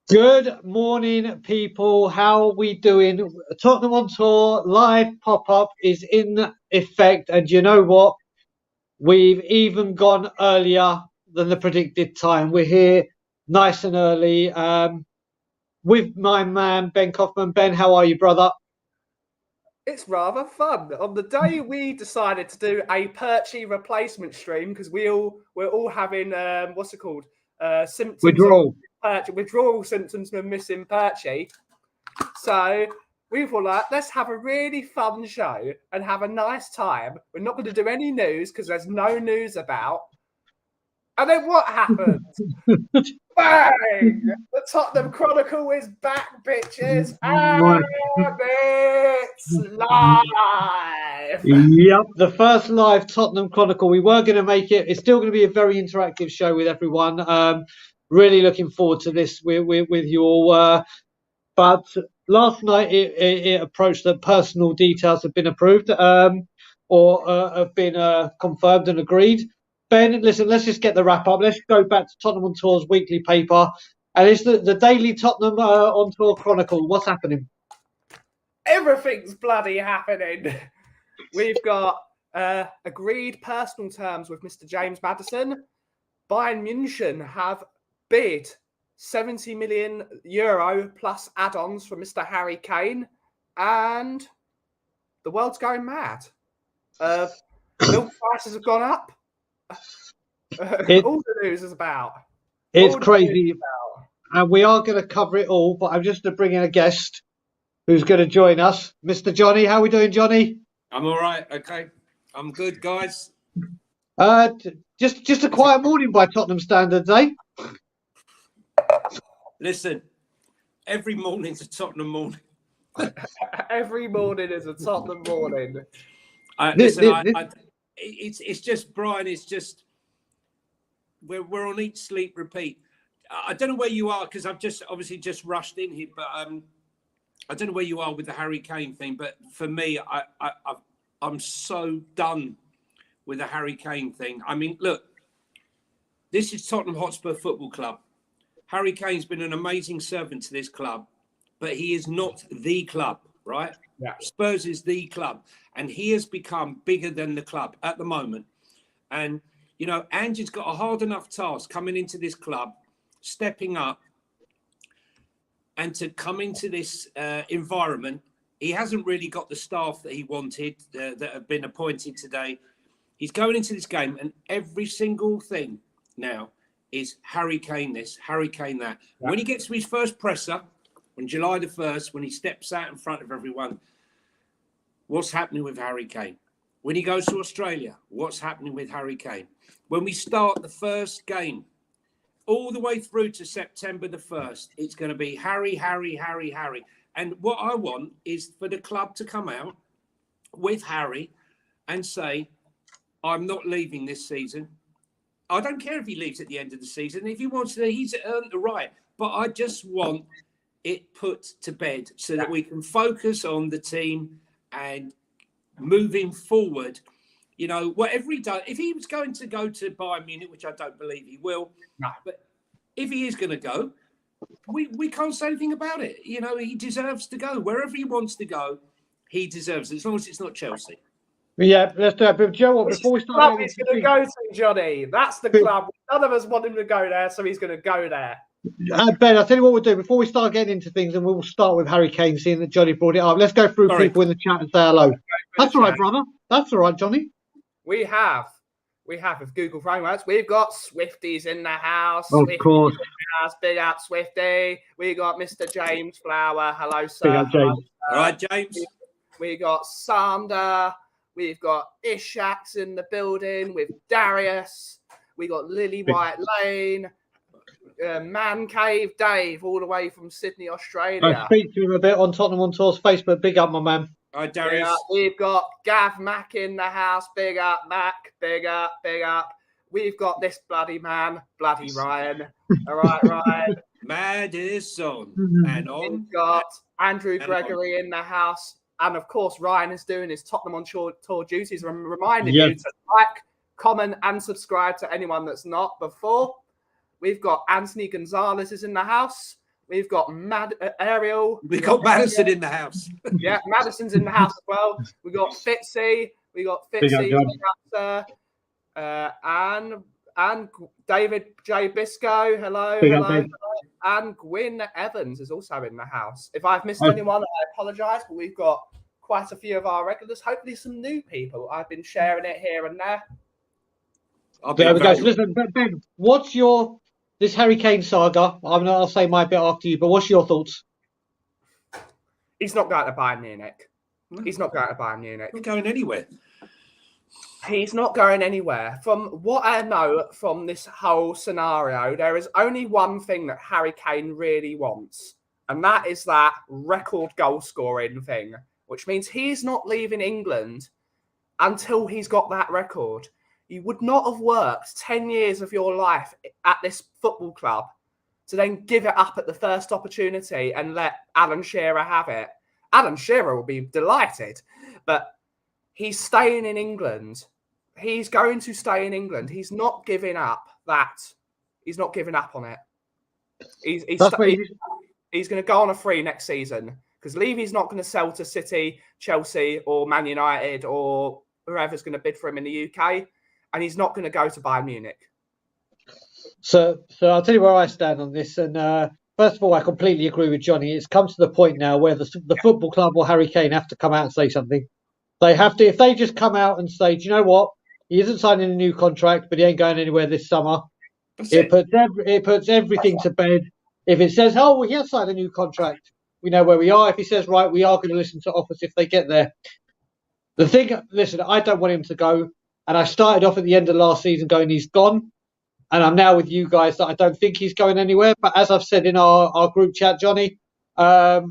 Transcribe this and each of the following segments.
Good morning, people. How are we doing? Tottenham on Tour live pop-up is in effect, and you know what? We've even gone earlier than the predicted time. We're here nice and early with my man, Ben Kaufman. Ben, how are you, brother? It's rather fun. On the day we decided to do a Perchy replacement stream, because we're all having, symptoms Withdrawal. of withdrawal symptoms from missing Perchy. So we thought, like, let's have a really fun show and have a nice time. We're not going to do any news because there's no news about. And then what happened? Bang! The Tottenham Chronicle is back, bitches. And it's live. Yep, the first live Tottenham Chronicle. We were going to make it. It's still going to be a very interactive show with everyone. Really looking forward to this with you all. But last night it approached that personal details have been approved or have been confirmed and agreed. Ben, listen, let's just get the wrap up. Let's go back to Tottenham on Tour's weekly paper. And it's the daily Tottenham on Tour Chronicle. What's happening? Everything's bloody happening. We've got agreed personal terms with Mr. James Maddison. Bayern München have bid 70 million euro plus add-ons for Mr. Harry Kane. And the world's going mad. Milk prices have gone up. All the news is about. It's crazy. And we are going to cover it all, but I'm just going to bring in a guest who's going to join us. Mr. Johnny, how are we doing, Johnny? I'm all right. Okay. I'm good, guys. Just a quiet morning by Tottenham standards, eh? Listen, every morning's a Tottenham morning. Every morning is a Tottenham morning. It's just, Brian, it's just, we're on eat, sleep, repeat. I don't know where you are because I've just rushed in here, but I don't know where you are with the Harry Kane thing. But for me, I'm so done with the Harry Kane thing. I mean, look, this is Tottenham Hotspur Football Club. Harry Kane's been an amazing servant to this club, but he is not the club, right? Yeah. Spurs is the club, and he has become bigger than the club at the moment. And, you know, Ange's got a hard enough task coming into this club, stepping up, and to come into this environment. He hasn't really got the staff that he wanted that have been appointed today. He's going into this game, and every single thing now is Harry Kane this, Harry Kane that. Yeah. When he gets to his first presser on July the 1st, when he steps out in front of everyone, what's happening with Harry Kane? When he goes to Australia, what's happening with Harry Kane? When we start the first game, all the way through to September the 1st, it's going to be Harry, Harry, Harry, Harry. And what I want is for the club to come out with Harry and say, I'm not leaving this season. I don't care if he leaves at the end of the season. If he wants to, he's earned the right. But I just want it put to bed so that we can focus on the team and moving forward. You know, whatever he does, if he was going to go to Bayern Munich, which I don't believe he will, but if he is going to go, we can't say anything about it. You know, he deserves to go. Wherever he wants to go, he deserves it, as long as it's not Chelsea. Yeah, let's do it. But Joe, before we start, club he's going to go to, Johnny. That's the club. None of us want him to go there, so he's going to go there. Ben, I'll tell you what we'll do before we start getting into things, and we'll start with Harry Kane, seeing that Johnny brought it up. Let's go through people in the chat and say hello. That's all right, brother. That's all right, Johnny. We have with Google Frameworks, we've got Swifties in the house. Of course. Big up, Swifty. We got Mr. James Flower. Hello, sir. Big up, James. All right, James. We got Sander. We've got Ishak's in the building with Darius. We got Lily White Lane. Man Cave Dave, all the way from Sydney, Australia. I speak to him a bit on Tottenham on Tour's Facebook. Big up, my man. All right, Darius. We've got Gav Mack in the house. Big up, Mac. Big up, big up. We've got this bloody man, bloody Ryan. All right, Ryan. Maddison. And on. We've got Andrew Gregory in the house. And, of course, Ryan is doing his Tottenham on Tour duties. I'm reminding you to like, comment, and subscribe to anyone that's not before. We've got Anthony Gonzalez is in the house. We've got Ariel. We got Maddison in the house. Yeah, Maddison's in the house as well. We got Fitzy. And David J. Bisco. Hello. And Gwyn Evans is also in the house. If I've missed anyone, I apologise, but we've got quite a few of our regulars. Hopefully, some new people. I've been sharing it here and there. There we go. So listen, Ben, what's this Harry Kane saga? I'll say my bit after you, but what's your thoughts? He's not going to Bayern Munich. He's not going to Bayern Munich. Not going anywhere. He's not going anywhere. From what I know from this whole scenario, there is only one thing that Harry Kane really wants, and that is that record goal scoring thing, which means he's not leaving England until he's got that record. You would not have worked 10 years of your life at this football club to then give it up at the first opportunity and let Alan Shearer have it. Alan Shearer will be delighted, but he's staying in England. He's going to stay in England. He's not giving up that. He's not giving up on it. He's going to go on a free next season because Levy's not going to sell to City, Chelsea, or Man United, or whoever's going to bid for him in the UK. And he's not going to go to Bayern Munich. So I'll tell you where I stand on this. And first of all, I completely agree with Johnny. It's come to the point now where the football club or Harry Kane have to come out and say something. They have to. If they just come out and say, do you know what? He isn't signing a new contract, but he ain't going anywhere this summer. It puts everything to bed. If it says, oh, well, he has signed a new contract, we know where we are. If he says, right, we are going to listen to offers if they get there. The thing, listen, I don't want him to go. And I started off at the end of last season going, he's gone. And I'm now with you guys that I don't think he's going anywhere. But as I've said in our group chat, Johnny, I've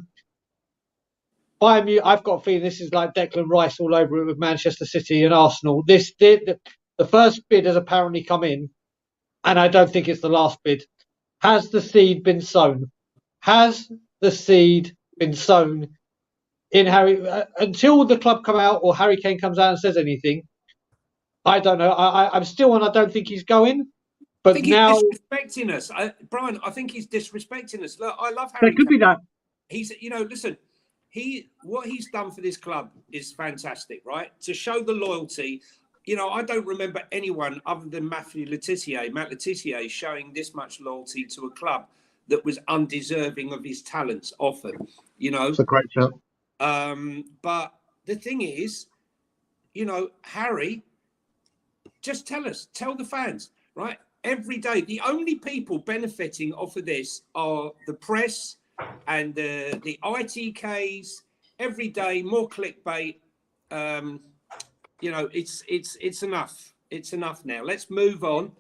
got a feeling this is like Declan Rice all over it with Manchester City and Arsenal. The first bid has apparently come in, and I don't think it's the last bid. Has the seed been sown? Has the seed been sown in Harry until the club come out or Harry Kane comes out and says anything? I don't know. I'm still on. I don't think he's going. But I think now he's disrespecting us, Brian. I think he's disrespecting us. Look, I love Harry. There could be that. He's, listen. What he's done for this club is fantastic, right? To show the loyalty. I don't remember anyone other than Matt Letizia, showing this much loyalty to a club that was undeserving of his talents often. It's a great show. But the thing is, Harry. Just tell the fans, right? Every day, the only people benefiting off of this are the press and the ITKs. Every day, more clickbait. It's enough. It's enough now. Let's move on.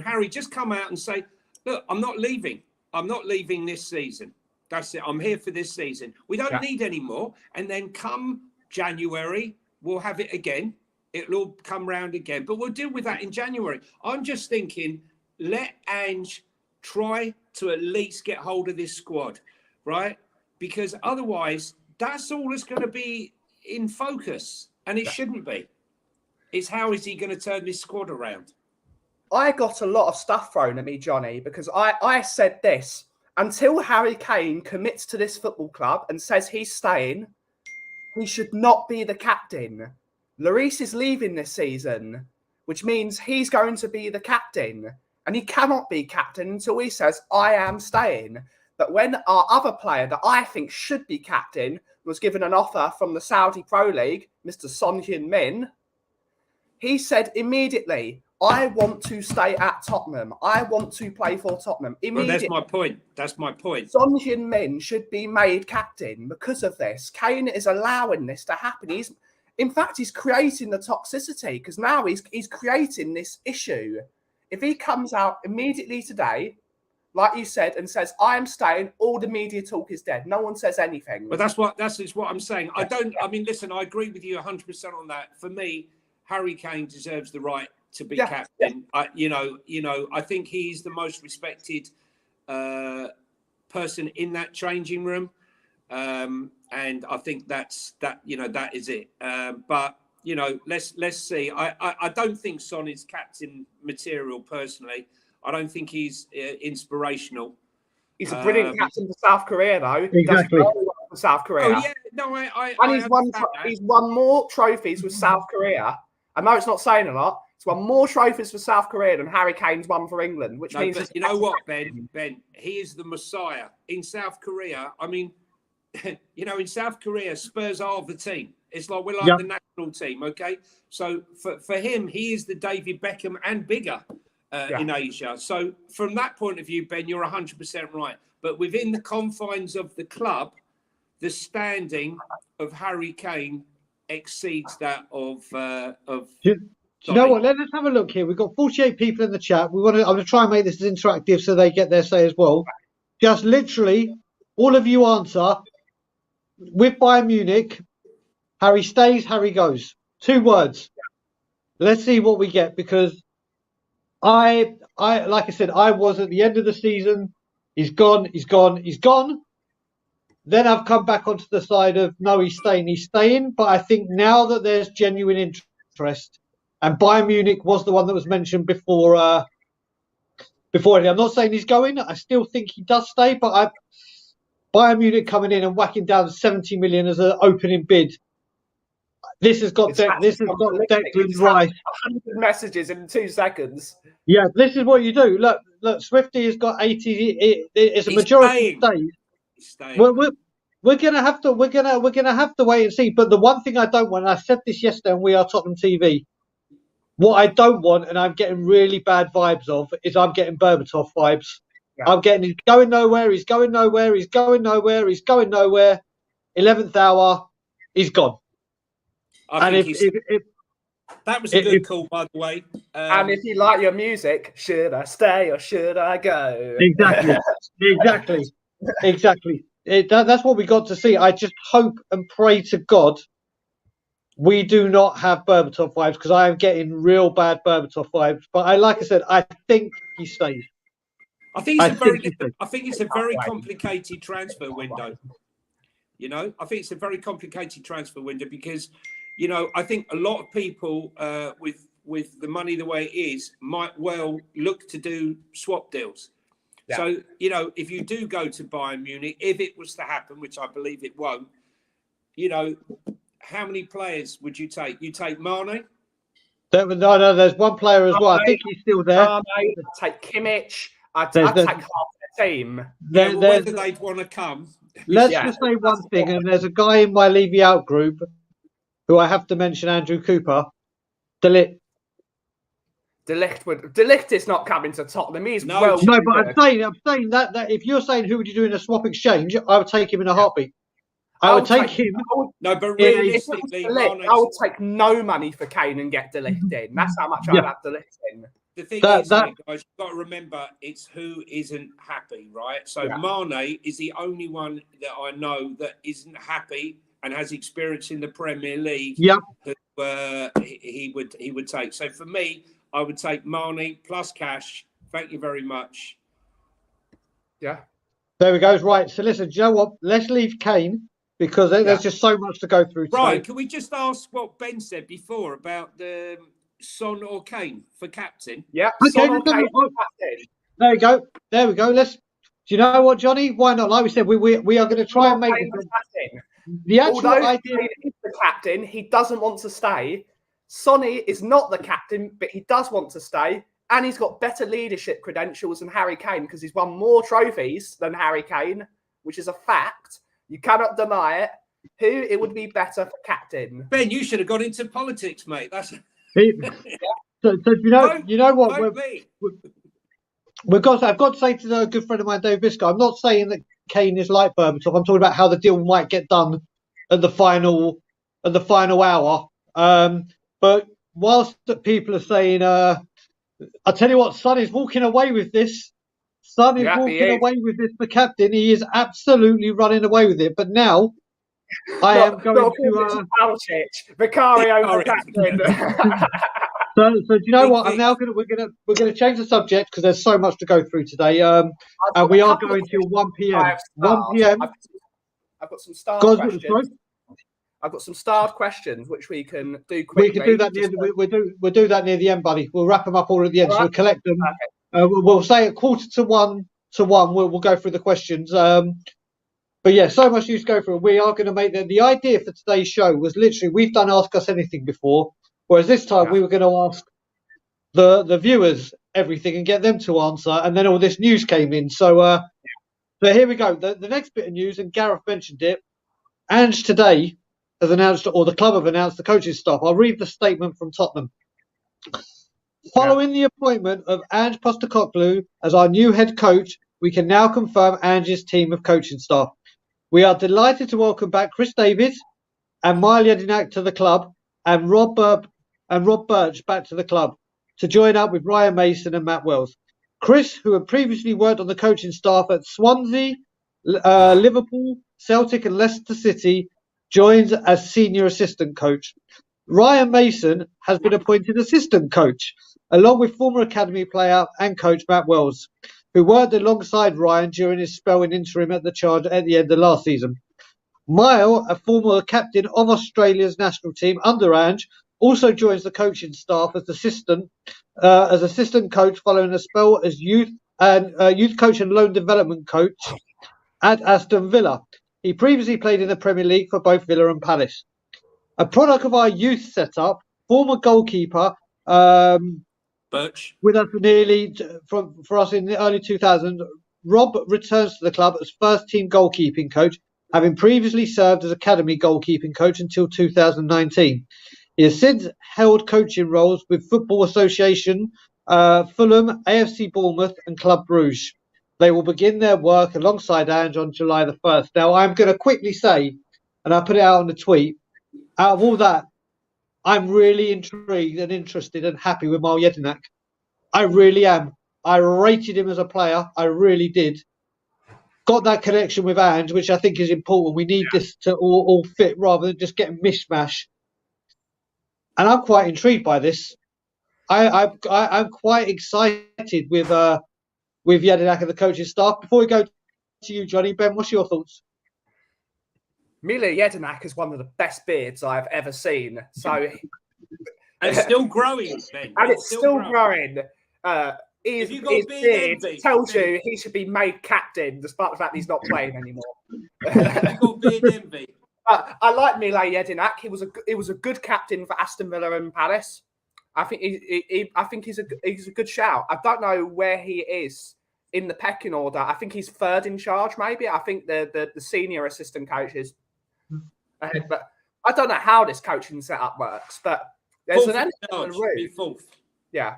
Harry, just come out and say, look, I'm not leaving. I'm not leaving this season. That's it. I'm here for this season. We don't need any more. And then come January, we'll have it again. It'll all come round again, but we'll deal with that in January. I'm just thinking, let Ange try to at least get hold of this squad, right? Because otherwise, that's all that's going to be in focus, and it shouldn't be. It's how is he going to turn this squad around? I got a lot of stuff thrown at me, Johnny, because I said this. Until Harry Kane commits to this football club and says he's staying, he should not be the captain. Lloris is leaving this season, which means he's going to be the captain. And he cannot be captain until he says, I am staying. But when our other player that I think should be captain was given an offer from the Saudi Pro League, Mr. Son Heung-min, he said immediately, I want to stay at Tottenham. I want to play for Tottenham. Well, that's my point. Son Heung-min should be made captain because of this. Kane is allowing this to happen. In fact, he's creating the toxicity because now he's creating this issue. If he comes out immediately today, like you said, and says, I am staying, all the media talk is dead. No one says anything. But that's what I'm saying. Listen, I agree with you 100% on that. For me, Harry Kane deserves the right to be captain. Yeah. I think he's the most respected person in that changing room. And I think that is it. But let's see. I don't think Son is captain material personally. I don't think he's inspirational. He's a brilliant captain for South Korea, though. Exactly. He does very well for South Korea. Oh yeah, no, And he's won more trophies with South Korea. I know it's not saying a lot. He's won more trophies for South Korea than Harry Kane's won for England, which means you know what, Ben, he is the Messiah in South Korea. I mean, you know, in South Korea, Spurs are the team. It's like we're like the national team, okay? So for him, he is the David Beckham and bigger in Asia. So from that point of view, Ben, you're 100% right. But within the confines of the club, the standing of Harry Kane exceeds that of. Do you know what? Let's have a look here. We've got 48 people in the chat. I'm going to try and make this as interactive so they get their say as well. Just literally, all of you answer. With Bayern Munich, Harry stays, Harry goes. 2 words. Let's see what we get, because I like I said, I was at the end of the season. He's gone. Then I've come back onto the side of no, he's staying. But I think now that there's genuine interest, and Bayern Munich was the one that was mentioned before. I'm not saying he's going. I still think he does stay, but Bayern Munich coming in and whacking down 70 million as an opening bid. This has got Declan Rice. 100 messages in 2 seconds. Yeah, this is what you do. Look, Swifty has got 80. It's a majority stays. We're gonna have to wait and see. But the one thing I don't want, and I said this yesterday on We Are Tottenham TV, what I don't want, and I'm getting really bad vibes of, is I'm getting Berbatov vibes. Yeah. I'm getting he's going nowhere. 11th hour, he's gone. That was a good call, by the way. And if you like your music, should I stay or should I go? Exactly. That's what we got to see. I just hope and pray to God we do not have Berbatov vibes, because I am getting real bad Berbatov vibes. But like I said, I think he stays. I think it's a very complicated transfer window. You know, I think it's a very complicated transfer window because, you know, I think a lot of people with the money the way it is might well look to do swap deals. Yeah. So, you know, if you do go to Bayern Munich, if it was to happen, which I believe it won't, you know, how many players would you take? You take Mane? No, there's one player as well. I think he's still there. I'd take Kimmich. I'd take half the team. Whether they'd want to come. Let's just say one thing, and there's a guy in my Levy Out group who I have to mention, Andrew Cooper. De Ligt is not coming to Tottenham. He's but I'm saying that if you're saying who would you do in a swap exchange, I would take him in a heartbeat. I would take him. But realistically, I would take no money for Kane and get De Ligt in. That's how much I'd have De Ligt in. The thing is, guys, you've got to remember, it's who isn't happy, right? So Mane is the only one that I know that isn't happy and has experience in the Premier League. Who he would take. So for me, I would take Mane plus cash. Thank you very much. Yeah. There we go. Right. So listen, do you know what? Let's leave Kane, because there's just so much to go through today. Right, can we just ask what Ben said before about the Son or Kane for captain? Yeah, okay, Son or Kane for captain. There we go. Do you know what, Johnny? Why not? Like we said, we are going to try and make the actual idea. Kane is the captain, he doesn't want to stay. Sonny is not the captain, but he does want to stay. And he's got better leadership credentials than Harry Kane, because he's won more trophies than Harry Kane, which is a fact. You cannot deny it. Who it would be better for captain? Ben, you should have got into politics, mate. That's so you know what? I've got to say to a good friend of mine, Dave Biscoe, I'm not saying that Kane is like Berbatov. I'm talking about how the deal might get done at the final hour. But whilst people are saying, I'll tell you what, Son is walking away with this. Son is walking away with this for captain. He is absolutely running away with it. But now I am going to Vicario for captain. So do you know what? We're gonna change the subject, because there's so much to go through today. And we are going till 1 p.m. 1 p.m. I've got some star questions. I've got some starred questions which we can do quickly. We can do that we'll do that near the end, buddy. We'll wrap them up all at the end. So we'll collect them. We'll say at 1:45 to one. We'll go through the questions. But yeah, so much news to go through. We are going to make the idea for today's show was literally we've done Ask Us Anything before, whereas this time we were going to ask the viewers everything and get them to answer, and then all this news came in. So here we go. The next bit of news, and Gareth mentioned it. Ange today has announced, or the club have announced, the coaching staff. I'll read the statement from Tottenham. Following the appointment of Ange Postecoglou as our new head coach, we can now confirm Ange's team of coaching staff. We are delighted to welcome back Chris David and Mile Jedinak to the club, and Rob Birch back to the club to join up with Ryan Mason and Matt Wells. Chris, who had previously worked on the coaching staff at Swansea, Liverpool, Celtic and Leicester City, joins as senior assistant coach. Ryan Mason has been appointed assistant coach, along with former academy player and coach Matt Wells, who worked alongside Ryan during his spell in interim at the Charge at the end of last season. Mile, a former captain of Australia's national team under Ange, also joins the coaching staff as assistant coach following a spell as youth coach and loan development coach at Aston Villa. He previously played in the Premier League for both Villa and Palace. A product of our youth setup, former goalkeeper Birch. with us for us in the early 2000s, Rob returns to the club as first team goalkeeping coach, having previously served as academy goalkeeping coach until 2019. He has since held coaching roles with Football Association, Fulham, AFC Bournemouth and Club Brugge. They will begin their work alongside Ange on July the 1st. Now, I'm going to quickly say, and I put it out on the tweet, out of all that, I'm really intrigued and interested and happy with Mile Jedinak. I really am. I rated him as a player. I really did. Got that connection with Ange, which I think is important. We need this to all fit rather than just get a mishmash. And I'm quite intrigued by this. I'm quite excited with Jedinak and the coaching staff. Before we go to you, Johnny, Ben, what's your thoughts? Mile Jedinak is one of the best beards I've ever seen. So, and still growing, Ben. And it's still growing. His beard tells you he should be made captain, despite the fact he's not playing anymore. You've got beard envy. I like Mile Jedinak. He was a good captain for Aston Villa and Palace. I think he's a good shout. I don't know where he is in the pecking order. I think he's third in charge, maybe. I think the senior assistant coach is ahead, but I don't know how this coaching setup works. But there's an fourth. Yeah.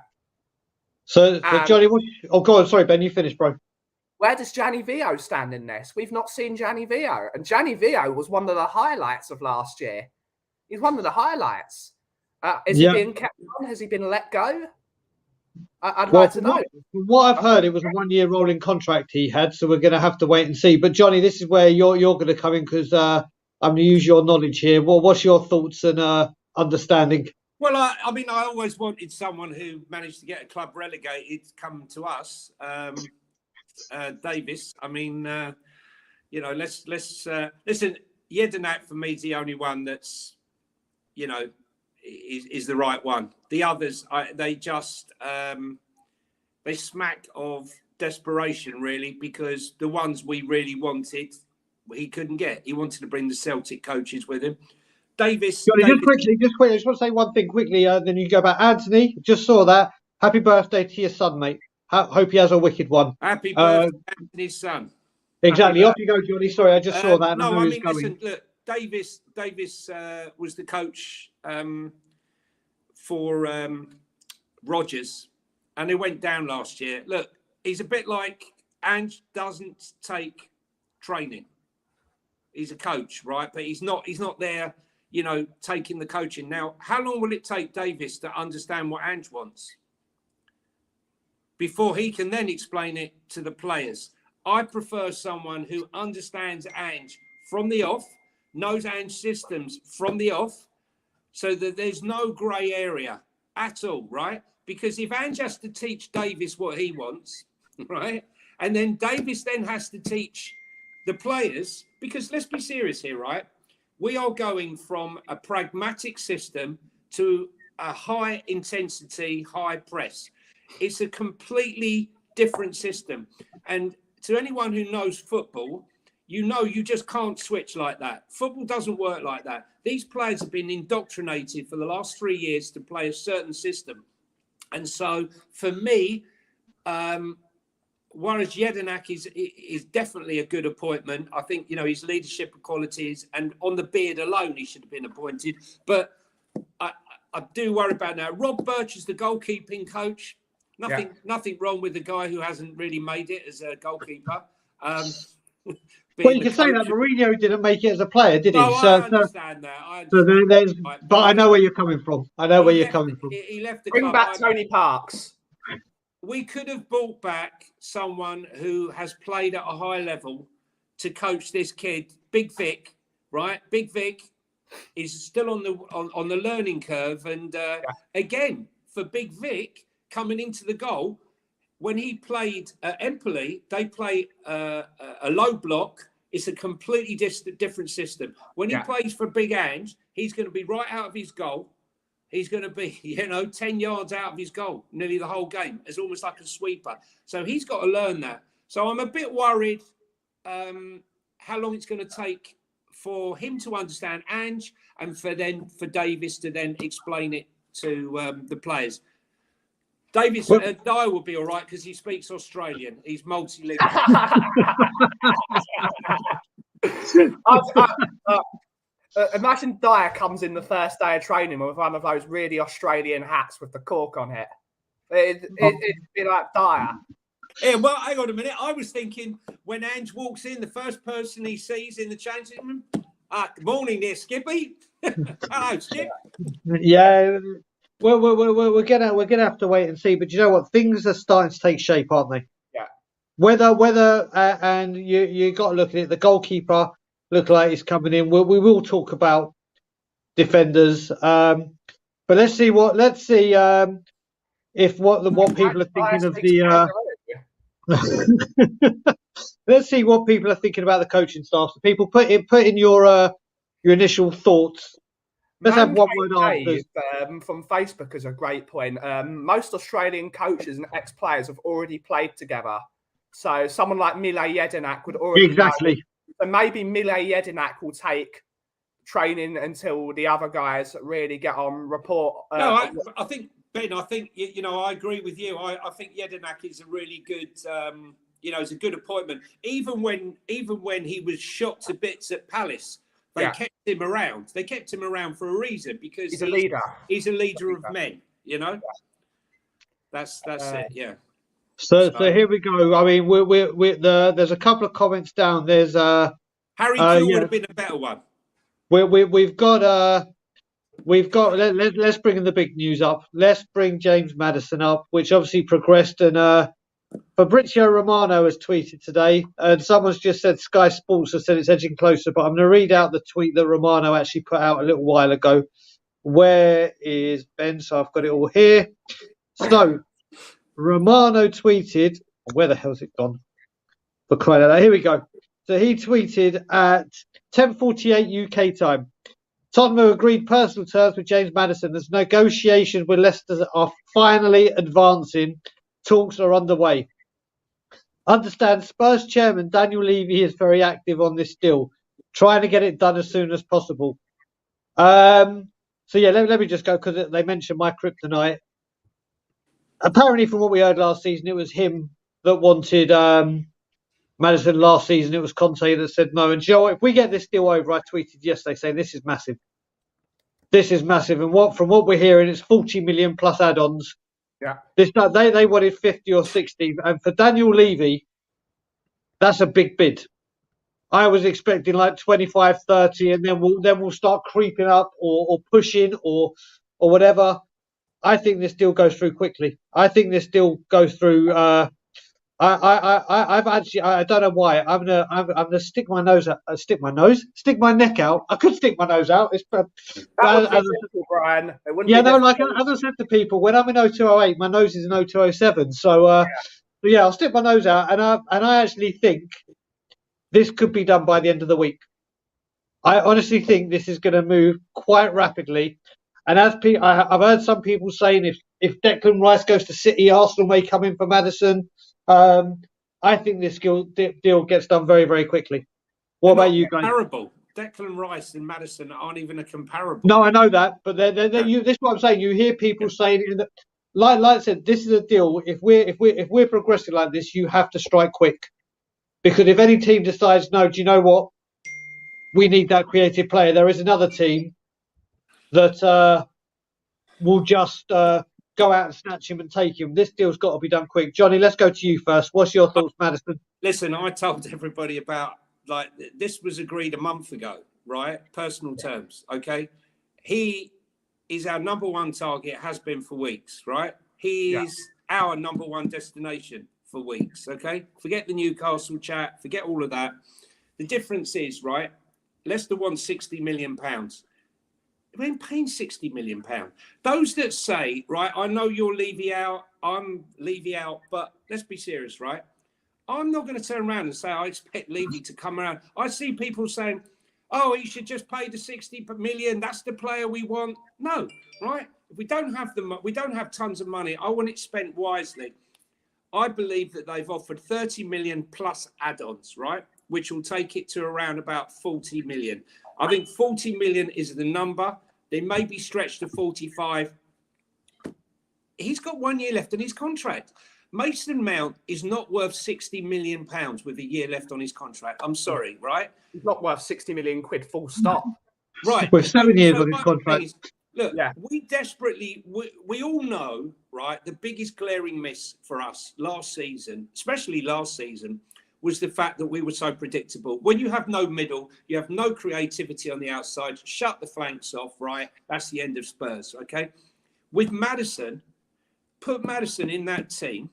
So Johnny, go on. Sorry, Ben, you finished, bro. Where does Gianni Vio stand in this? We've not seen Gianni Vio. And Gianni Vio was one of the highlights of last year. He's one of the highlights. Has he been kept on? Has he been let go? I'd like to know. From what I've heard, it was a 1-year rolling contract he had, so we're going to have to wait and see. But Johnny, this is where you're going to come in because I'm going to use your knowledge here. Well, what's your thoughts and understanding? Well, I always wanted someone who managed to get a club relegated come to us. Davis. I mean, let's listen. Jedinak for me is the only one that's, is the right one. The others, they smack of desperation, really, because the ones we really wanted, he couldn't get. He wanted to bring the Celtic coaches with him. Davis. Just quickly, I just want to say one thing quickly, then you go back. Anthony, just saw that. Happy birthday to your son, mate. Hope he has a wicked one. Happy birthday, Anthony's son. Exactly. Off you go, Johnny. Sorry, I just saw that. No, I mean, listen, look, Davis was the coach for Rodgers, and he went down last year. Look, he's a bit like Ange doesn't take training. He's a coach, right? But he's not there, taking the coaching. Now, how long will it take Davis to understand what Ange wants before he can then explain it to the players? I prefer someone who understands Ange from the off, knows Ange systems from the off, so that there's no grey area at all, right? Because if Ange has to teach Davis what he wants, right, and then Davis then has to teach the players, because let's be serious here, right? We are going from a pragmatic system to a high intensity, high press. It's a completely different system. And to anyone who knows football, you know you just can't switch like that. Football doesn't work like that. These players have been indoctrinated for the last 3 years to play a certain system. And so for me, whereas Jedinak is definitely a good appointment. I think, you know, his leadership qualities, and on the beard alone, he should have been appointed. But I do worry about now. Rob Birch is the goalkeeping coach. Nothing wrong with the guy who hasn't really made it as a goalkeeper. Well, you can say that Mourinho didn't make it as a player, did he? No, I understand that. But I know where you're coming from. He left the Bring club. back Tony Parks. We could have brought back someone who has played at a high level to coach this kid, Big Vic, right? Big Vic is still on the learning curve, and again for Big Vic coming into the goal, when he played at Empoli, they play a low block. It's a completely different system. When he plays for Big Ange, he's going to be right out of his goal. He's going to be, 10 yards out of his goal nearly the whole game. It's almost like a sweeper. So he's got to learn that. So I'm a bit worried how long it's going to take for him to understand Ange, and for Davis to then explain it to the players. Davis Dyer will be all right because he speaks Australian. He's multilingual. Imagine Dyer comes in the first day of training with one of those really Australian hats with the cork on it. It'd be like Dyer. Yeah, well, hang on a minute. I was thinking when Ange walks in, the first person he sees in the changing room, good morning there, Skippy. Hello, Skip. Yeah, we're gonna have to wait and see. But you know what? Things are starting to take shape, aren't they? Yeah. Whether and you got to look at it. The goalkeeper look like he's coming in. We will talk about defenders, but let's see if what people are thinking of the. Let's see what people are thinking about the coaching staff. So people put in your initial thoughts. Let's have one word answers. From Facebook is a great point. Most Australian coaches and ex-players have already played together, so someone like Mile Jedinak would already exactly. know. So maybe Mile Jedinak will take training until the other guys really get on report. No, I think, Ben, I agree with you. I think Jedinak is a really good, it's a good appointment. Even when he was shot to bits at Palace, they kept him around. They kept him around for a reason, because he's a leader. He's a leader of men, That's it, yeah. So here we go. I mean, there's a couple of comments down. There's Harry Kewell would have been a better one. We've got let's bring in the big news up. Let's bring James Maddison up, which obviously progressed. And Fabrizio Romano has tweeted today, and someone's just said Sky Sports has said it's edging closer. But I'm going to read out the tweet that Romano actually put out a little while ago. Where is Ben? So I've got it all here. So Romano tweeted, where the hell's it gone? For crying out loud. Here we go. So he tweeted at 10:48 UK time. Tottenham agreed personal terms with James Maddison as negotiations with Leicester are finally advancing. Talks are underway. Understand Spurs chairman Daniel Levy is very active on this deal, trying to get it done as soon as possible. So yeah, let me just go, because they mentioned my kryptonite. Apparently, from what we heard last season, it was him that wanted Maddison last season. It was Conte that said no. And Joe, if we get this deal over, I tweeted yesterday saying this is massive. This is massive. And from what we're hearing, it's 40 million plus add-ons. Yeah. They wanted 50 or 60. And for Daniel Levy, that's a big bid. I was expecting like 25, 30, and then we'll start creeping up or pushing or whatever. I think this deal goes through quickly. I think this deal goes through. I don't know why. I'm gonna stick my neck out. I could stick my nose out. It's Brian. As I said to people, when I'm in 0208, my nose is in 0207. So I'll stick my nose out, and I actually think this could be done by the end of the week. I honestly think this is going to move quite rapidly. And as I've heard some people saying if Declan Rice goes to City, Arsenal may come in for Maddison. I think this deal gets done very, very quickly. What about you guys? Comparable. Declan Rice and Maddison aren't even a comparable. No, I know that, but this is what I'm saying. You hear people saying that, like I said, this is a deal. If we're progressing like this, you have to strike quick, because if any team decides, no, do you know what? We need that creative player. There is another team that will just go out and snatch him and take him. This deal's got to be done quick. Johnny, let's go to you first. What's your thoughts, Maddison? Listen, I told everybody about, like, this was agreed a month ago, right? Personal terms, okay? He is our number one target, has been for weeks, right? He is our number one destination for weeks, okay? Forget the Newcastle chat, forget all of that. The difference is, right, Leicester won £60 million. We ain't paying £60 million. Those that say, right, I know you're Levy out, I'm Levy out, but let's be serious, right? I'm not going to turn around and say I expect Levy to come around. I see people saying, oh, he should just pay the 60 million. That's the player we want. No, right? If we don't have tons of money. I want it spent wisely. I believe that they've offered 30 million plus add-ons, right? Which will take it to around about 40 million. I think 40 million is the number. They may be stretched to 45. He's got 1 year left in his contract. Mason Mount is not worth £60 million with a year left on his contract. I'm sorry, right? He's not worth 60 million quid, full stop. Right. With 7 years on his contract. Look, we desperately, we all know, right, the biggest glaring miss for us last season, especially last season, was the fact that we were so predictable. When you have no middle, you have no creativity on the outside, shut the flanks off, right? That's the end of Spurs, okay? With Maddison, put Maddison in that team,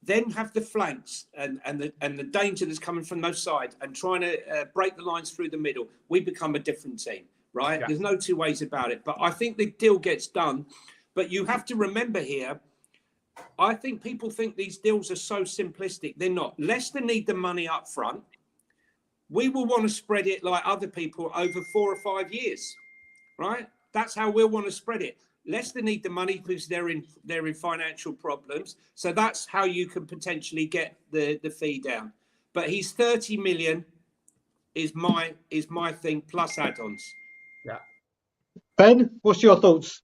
then have the flanks and the danger that's coming from those sides and trying to break the lines through the middle, we become a different team, right? Yeah. There's no two ways about it. But I think the deal gets done. But you have to remember here, I think people think these deals are so simplistic. They're not. Leicester need the money up front. We will want to spread it like other people over 4 or 5 years, right? That's how we'll want to spread it. Leicester need the money because they're in financial problems. So that's how you can potentially get the fee down. But he's 30 million is my thing plus add-ons. Yeah. Ben, what's your thoughts?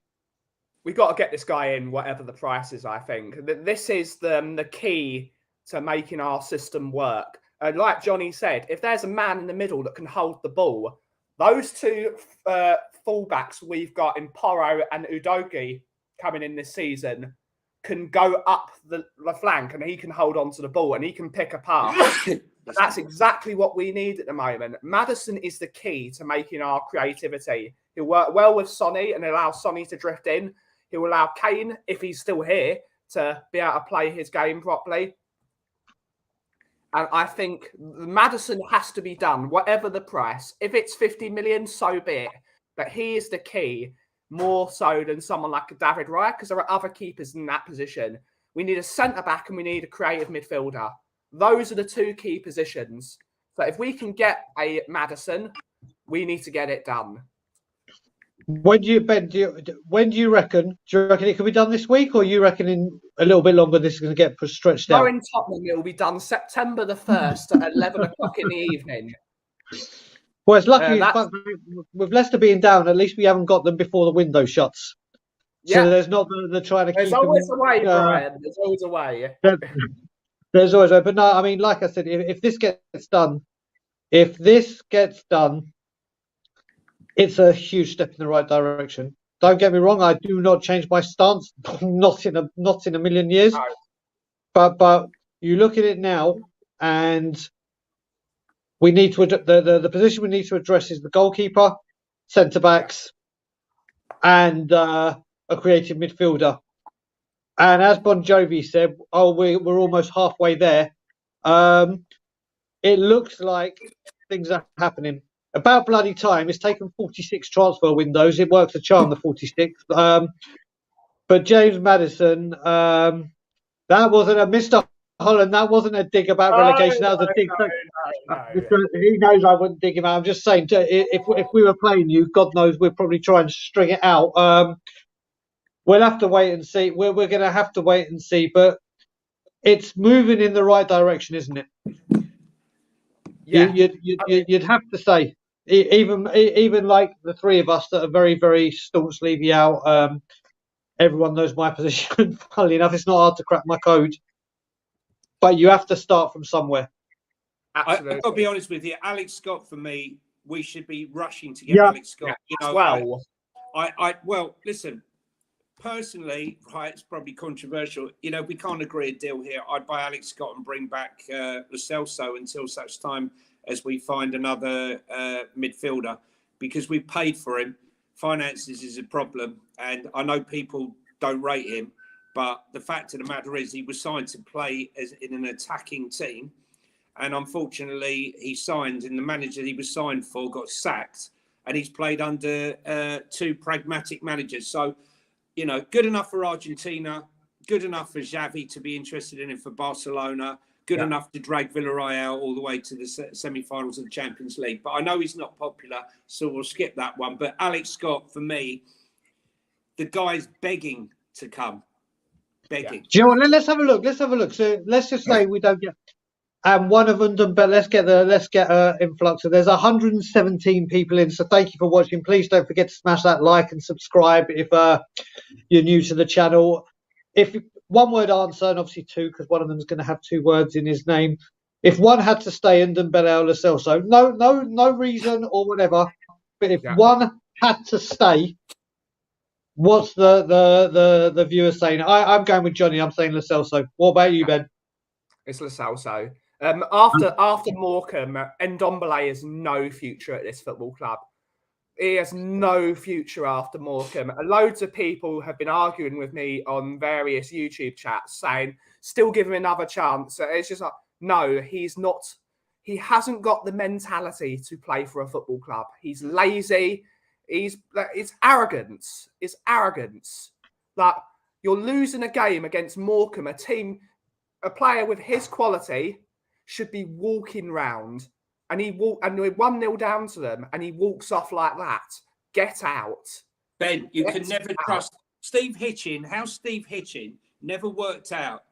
We've got to get this guy in, whatever the price is, I think. This is the key to making our system work. Like Johnny said, if there's a man in the middle that can hold the ball, those two fullbacks we've got in Porro and Udogie coming in this season can go up the flank and he can hold on to the ball and he can pick a pass. That's exactly what we need at the moment. Maddison is the key to making our creativity. He'll work well with Sonny and allow Sonny to drift in. He'll allow Kane, if he's still here, to be able to play his game properly. And I think Maddison has to be done, whatever the price. If it's 50 million, so be it. But he is the key, more so than someone like a David Raya, because there are other keepers in that position. We need a centre-back and we need a creative midfielder. Those are the two key positions. So if we can get a Maddison, we need to get it done. When do you reckon? Do you reckon it can be done this week, or you reckon in a little bit longer this is going to get stretched out? In Tottenham, it will be done September the 1st at 11 o'clock in the evening. Well, it's lucky with Leicester being down, at least we haven't got them before the window shuts. So there's not the trying to keep them. There's always a way, Brian. There's always a way. There's always a way. But no, I mean, like I said, if this gets done, it's a huge step in the right direction. Don't get me wrong; I do not change my stance, not in a million years. No. But you look at it now, and we need to the position we need to address is the goalkeeper, centre backs, and a creative midfielder. And as Bon Jovi said, we're almost halfway there. It looks like things are happening. About bloody time. It's taken 46 transfer windows. It works a charm, the 46. But James Maddison, that wasn't a Mr. Holland. That wasn't a dig about relegation. That was a dig. No. He knows I wouldn't dig him out. I'm just saying, if we were playing you, God knows we'd probably try and string it out. We'll have to wait and see. We're going to have to wait and see. But it's moving in the right direction, isn't it? Yeah. You'd have to say, even like the three of us that are very, very staunch Levy out. Everyone knows my position. Funnily enough, it's not hard to crack my code, but you have to start from somewhere. Absolutely. I've got to be honest with you, Alex Scott. For me, we should be rushing to get Yeah. Alex Scott. Yeah. You know, Well, well, listen. Personally, right, it's probably controversial. You know, we can't agree a deal here. I'd buy Alex Scott and bring back Lo Celso until such time as we find another midfielder, because we paid for him. Finances is a problem, and I know people don't rate him, but the fact of the matter is he was signed to play as in an attacking team, and unfortunately he signed, and the manager he was signed for got sacked, and he's played under two pragmatic managers. So, you know, good enough for Argentina, good enough for Xavi to be interested in him for Barcelona, good enough to drag Villarreal all the way to the semi-finals of the Champions League. But I know he's not popular, so we'll skip that one. But Alex Scott, for me, the guy's begging to come. Begging. Do you know what? Let's have a look. Let's have a look. So let's just say we don't get one of them, but let's get influx. So there's 117 people in. So thank you for watching. Please don't forget to smash that like and subscribe if you're new to the channel. If one word answer, and obviously two, because one of them is going to have two words in his name. If one had to stay, Ndombele or Lo Celso, no reason or whatever. But if one had to stay, what's the viewer saying? I'm going with Johnny. I'm saying Lo Celso. What about you, Ben? It's Lo Celso. After Morecambe, Ndombele has no future at this football club. He has no future after Morecambe. Loads of people have been arguing with me on various YouTube chats saying, still give him another chance. It's just like, no, he's not. He hasn't got the mentality to play for a football club. He's lazy. It's arrogance. It's arrogance. Like, you're losing a game against Morecambe, a player with his quality should be walking round. And we're 1-0 down to them, and he walks off like that. Get out. Ben, you can never trust Steve Hitchin. How Steve Hitchin never worked out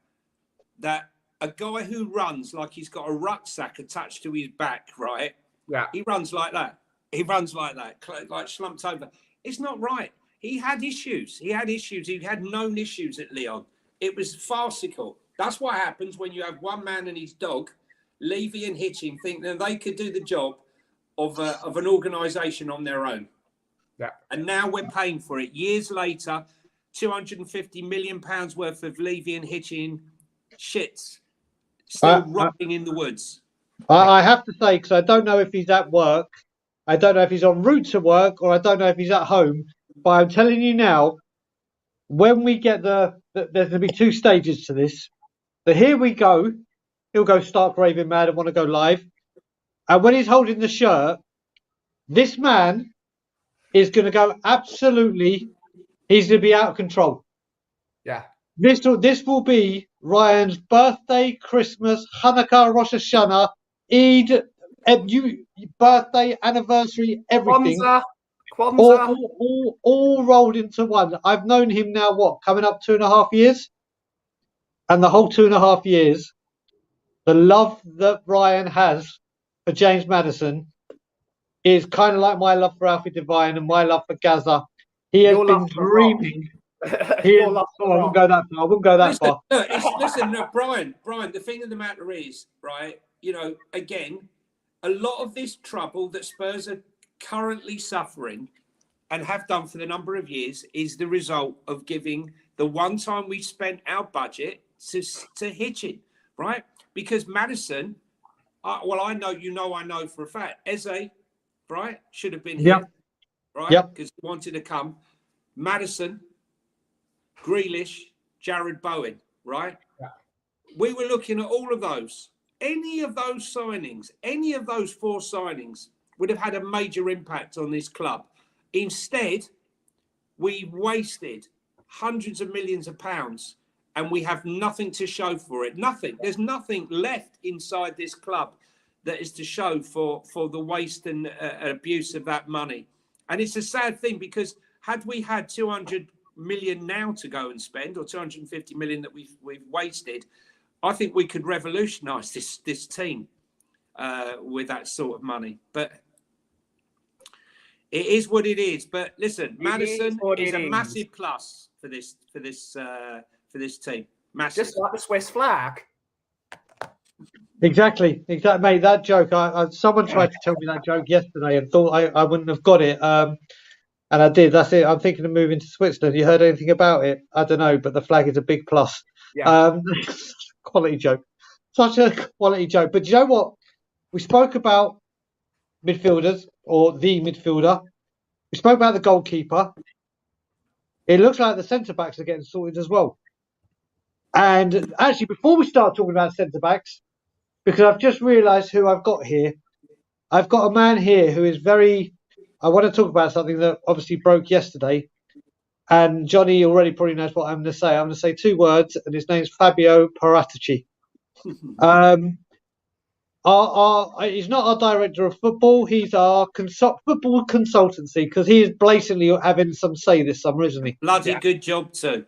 that a guy who runs like he's got a rucksack attached to his back, right? Yeah. He runs like that. He runs like that, like slumped over. It's not right. He had issues. He had known issues at Lyon. It was farcical. That's what happens when you have one man and his dog, Levy and Hitchin, think that they could do the job of an organisation on their own. Yeah. And now we're paying for it. Years later, £250 million worth of Levy and Hitchin shits still rotting in the woods. I have to say, because I don't know if he's at work, I don't know if he's en route to work, or I don't know if he's at home, but I'm telling you now, when we get there's going to be two stages to this. So here we go. He'll go stark raving mad and want to go live. And when he's holding the shirt, this man is going to go absolutely, he's going to be out of control. Yeah. This will be Ryan's birthday, Christmas, Hanukkah, Rosh Hashanah, Eid, birthday, anniversary, everything. Kwanzaa. All rolled into one. I've known him now, coming up 2.5 years? And the whole 2.5 years, the love that Ryan has for James Maddison is kind of like my love for Alfie Devine and my love for Gaza. He has been dreaming. I wouldn't go that far. Listen, Brian, the thing of the matter is, right, you know, again, a lot of this trouble that Spurs are currently suffering and have done for the number of years is the result of giving the one time we spent our budget to Hitchin, right? Because Maddison, I know for a fact, Eze, right, should have been here, right? Because he wanted to come. Maddison, Grealish, Jared Bowen, right? Yeah. We were looking at all of those. Any of those signings, any of those 4 signings would have had a major impact on this club. Instead, we wasted hundreds of millions of pounds and we have nothing to show for it. Nothing. There's nothing left inside this club that is to show for the waste and abuse of that money. And it's a sad thing because had we had 200 million now to go and spend, or 250 million that we've wasted, I think we could revolutionise this team with that sort of money. But it is what it is. But listen, Maddison is a massive plus for this team. Massive. Just like the Swiss flag. Exactly, mate. That joke. Someone tried to tell me that joke yesterday and thought I wouldn't have got it. And I did. That's it. I'm thinking of moving to Switzerland. You heard anything about it? I don't know, but the flag is a big plus. Yeah. Quality joke. Such a quality joke. But you know what? We spoke about midfielders or the midfielder. We spoke about the goalkeeper. It looks like the centre backs are getting sorted as well. And actually, before we start talking about centre backs, because I've just realised who I've got here. I've got a man here who is very. I want to talk about something that obviously broke yesterday. And Johnny already probably knows what I'm going to say. I'm going to say 2 words, and his name's Fabio Paratici. He's not our director of football. He's our football consultancy, because he is blatantly having some say this summer, isn't he? Bloody good job too.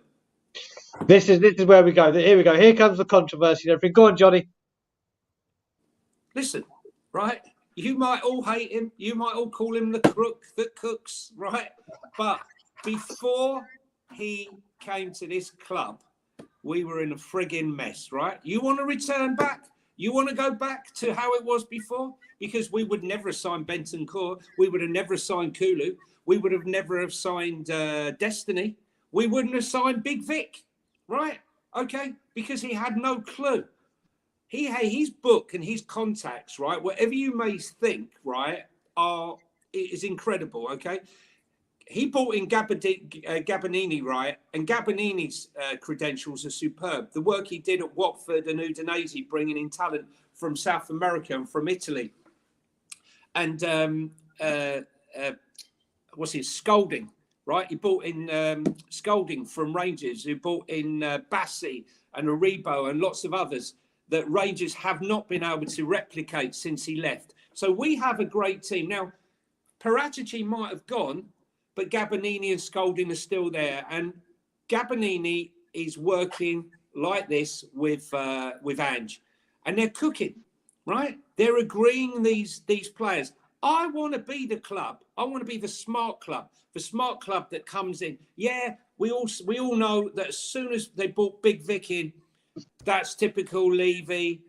This is where we go. Here we go. Here comes the controversy and everything. Go on, Johnny. Listen, right? You might all hate him. You might all call him the crook that cooks, right? But before he came to this club, we were in a frigging mess, right? You want to return back? You want to go back to how it was before? Because we would never have signed Bentancur. We would have never signed Kulu. We would have never have signed Destiny. We wouldn't have signed Big Vic, right? Okay, because he had no clue. His book and his contacts, right? Whatever you may think, right, is incredible. Okay, he brought in Gabbanini, right, and Gabbanini's credentials are superb. The work he did at Watford and Udinese, bringing in talent from South America and from Italy, and Scolding, right? He brought in Scolding from Rangers, who brought in Bassi and Aribo and lots of others that Rangers have not been able to replicate since he left. So we have a great team. Now, Paratici might have gone, but Gabbanini and Scolding are still there. And Gabbanini is working like this with Ange. And they're cooking, right? They're agreeing these players. I want to be the club. I want to be the smart club that comes in. Yeah, we all know that as soon as they brought Big Vic in, that's typical Levy.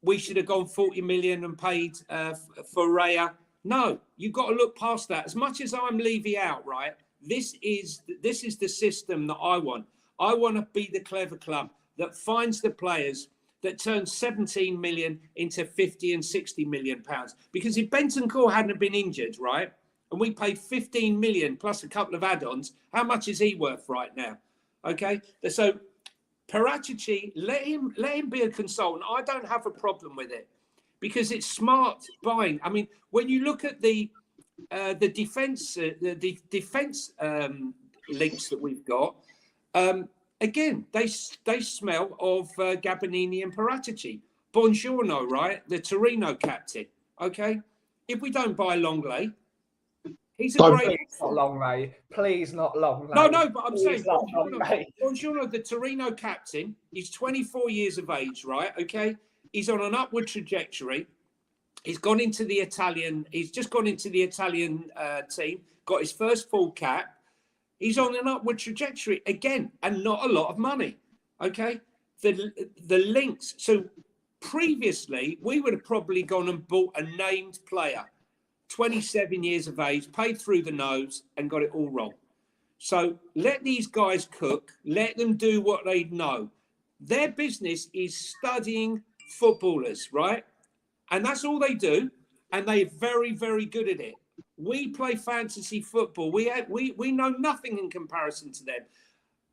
We should have gone 40 million and paid for Raya. No, you've got to look past that. As much as I'm Levy out, right? This is the system that I want. I want to be the clever club that finds the players that turns 17 million into 50 and 60 million pounds. Because if Bentancur hadn't been injured, right, and we paid 15 million plus a couple of add-ons, how much is he worth right now? Okay, so Paratici, let him be a consultant. I don't have a problem with it because it's smart buying. I mean, when you look at the defense links that we've got, again, they smell of Gabbanini and Paratici. Buongiorno, right? The Torino captain. Okay, if we don't buy Longley, he's a great. Not Longley. Please, not Longley. No, but I'm saying Buongiorno, the Torino captain. He's 24 years of age, right? Okay, he's on an upward trajectory. He's gone into the Italian. He's just gone into the Italian team. Got his first full cap. He's on an upward trajectory again, and not a lot of money. Okay, the links. So previously, we would have probably gone and bought a named player, 27 years of age, paid through the nose, and got it all wrong. So let these guys cook. Let them do what they know. Their business is studying footballers, right? And that's all they do, and they're very, very good at it. We play fantasy football. We know nothing in comparison to them.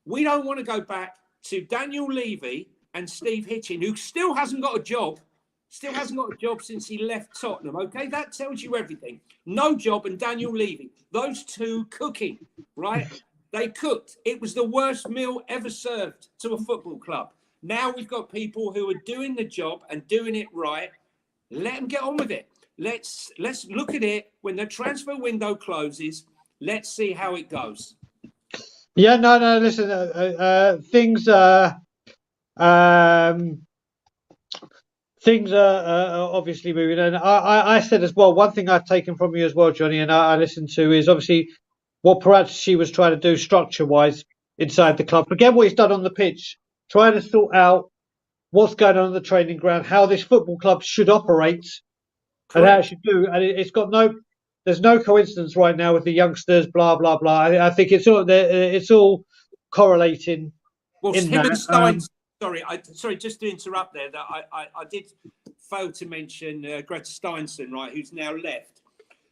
We don't want to go back to Daniel Levy and Steve Hitchin, who still hasn't got a job. Still hasn't got a job since he left Tottenham. Okay, that tells you everything. No job, and Daniel Levy. Those two cooking, right? They cooked. It was the worst meal ever served to a football club. Now we've got people who are doing the job and doing it right. Let them get on with it. Let's look at it when the transfer window closes. Let's see how it goes. Yeah, no. Listen, things things are obviously moving. And I said as well, one thing I've taken from you as well, Johnny, and I listened to is obviously what Paratici was trying to do structure-wise inside the club. Forget what he's done on the pitch, trying to sort out what's going on the training ground, how this football club should operate, and how it should do. And it's got there's no coincidence right now with the youngsters, blah blah blah. I think it's all correlating. Well, in him that. and Stein. Sorry, just to interrupt there. That I did fail to mention Greta Steinson, right, who's now left.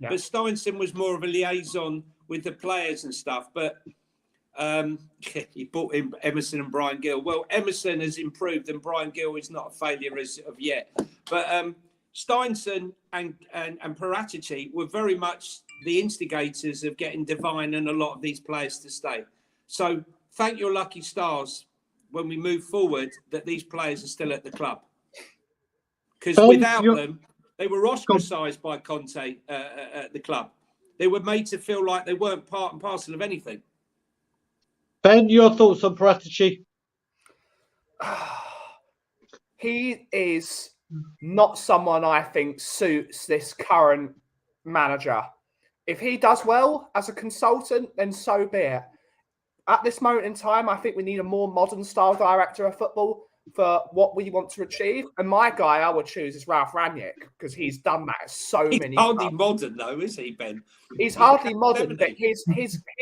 Yeah. But Steinson was more of a liaison with the players and stuff. But he brought in Emerson and Brian Gill. Well, Emerson has improved, and Brian Gill is not a failure as of yet. But Steinson and Paratici were very much the instigators of getting Devine and a lot of these players to stay. So thank your lucky stars when we move forward that these players are still at the club. Because without them, they were ostracised by Conte at the club. They were made to feel like they weren't part and parcel of anything. Ben, your thoughts on Paratici? He is not someone I think suits this current manager. If he does well as a consultant, then so be it. At this moment in time, I think we need a more modern style director of football for what we want to achieve. And my guy I would choose is Ralph Rangnick because he's done that so many times. He's hardly modern though, is he, Ben? He's hardly modern, but his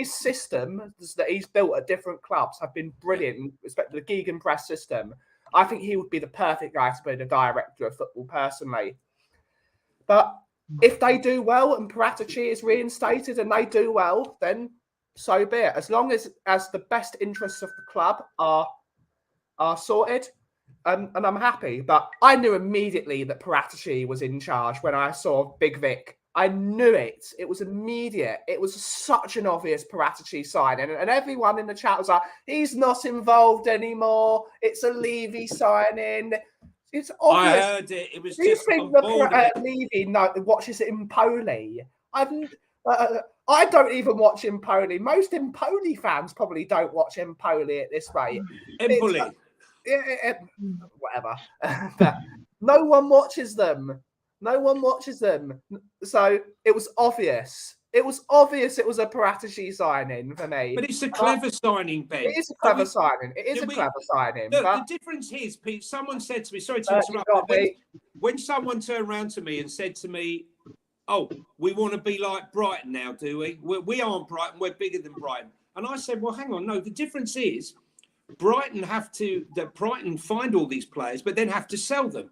systems that he's built at different clubs have been brilliant, especially the Gegenpress system. I think he would be the perfect guy to be the director of football personally. But if they do well and Paratici is reinstated and they do well, then so be it. As long as the best interests of the club are sorted, and I'm happy. But I knew immediately that Paratici was in charge when I saw Big Vic. I knew it. It was immediate. It was such an obvious Paratici sign. And everyone in the chat was like, he's not involved anymore. It's a Levy signing. It's obvious. I heard it. It was Do you just think that Levy watches Empoli? I don't even watch Empoli. Most Empoli fans probably don't watch Empoli at this rate. Empoli. Whatever. But no one watches them. No one watches them. So it was obvious. It was obvious it was a Paratici signing for me. But it's a clever signing, Ben. It is a clever signing. It is a clever signing. Look, but the difference is, Pete, someone said to me, sorry to interrupt, when someone turned around to me and said to me, oh, we want to be like Brighton now, do we? We aren't Brighton, we're bigger than Brighton. And I said, well, hang on, no, the difference is Brighton find all these players, but then have to sell them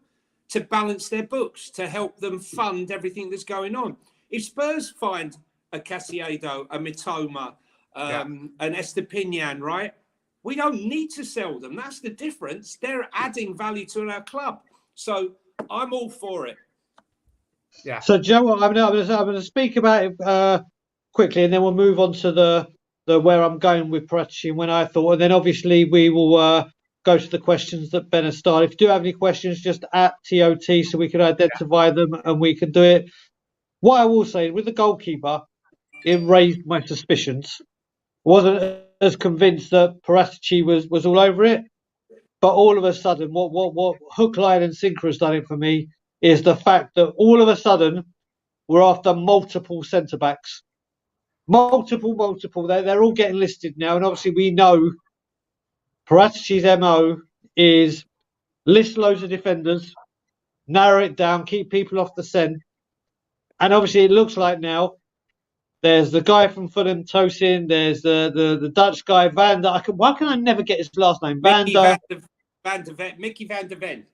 to balance their books, to help them fund everything that's going on. If Spurs find a Casiado, a Mitoma, an Estepinian, right? We don't need to sell them. That's the difference. They're adding value to our club. So I'm all for it. Yeah. So, Joe, I'm going to speak about it quickly, and then we'll move on to the where I'm going with Paratici and when I thought, and then obviously we will go to the questions that Ben has started. If you do have any questions, just at TOT so we can identify them and we can do it. What I will say with the goalkeeper, it raised my suspicions. Wasn't as convinced that Paratici was all over it, but all of a sudden, what hook, line, and sinker has done it for me is the fact that all of a sudden we're after multiple centre backs, multiple. They're all getting listed now, and obviously we know Paratici's MO is list loads of defenders, narrow it down, keep people off the scent, and obviously it looks like now. There's the guy from Fulham, Tosin. There's the Dutch guy, Van der. Why can I never get his last name? Mickey Van der Ven.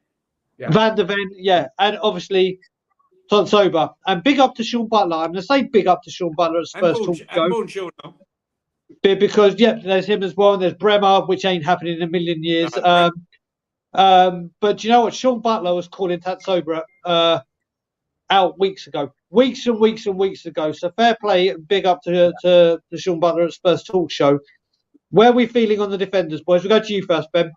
Yeah. Van der Ven, yeah. And obviously, Sober. And big up to Sean Butler. I'm going to say big up to Sean Butler at Spurs Talk. Because, there's him as well. And there's Bremer, which ain't happening in a million years. But do you know what? Sean Butler was calling Tatsoba out weeks ago. Weeks ago. So fair play and big up to Sean Butler at Spurs Talk Show. Where are we feeling on the defenders, boys? We'll go to you first, Ben.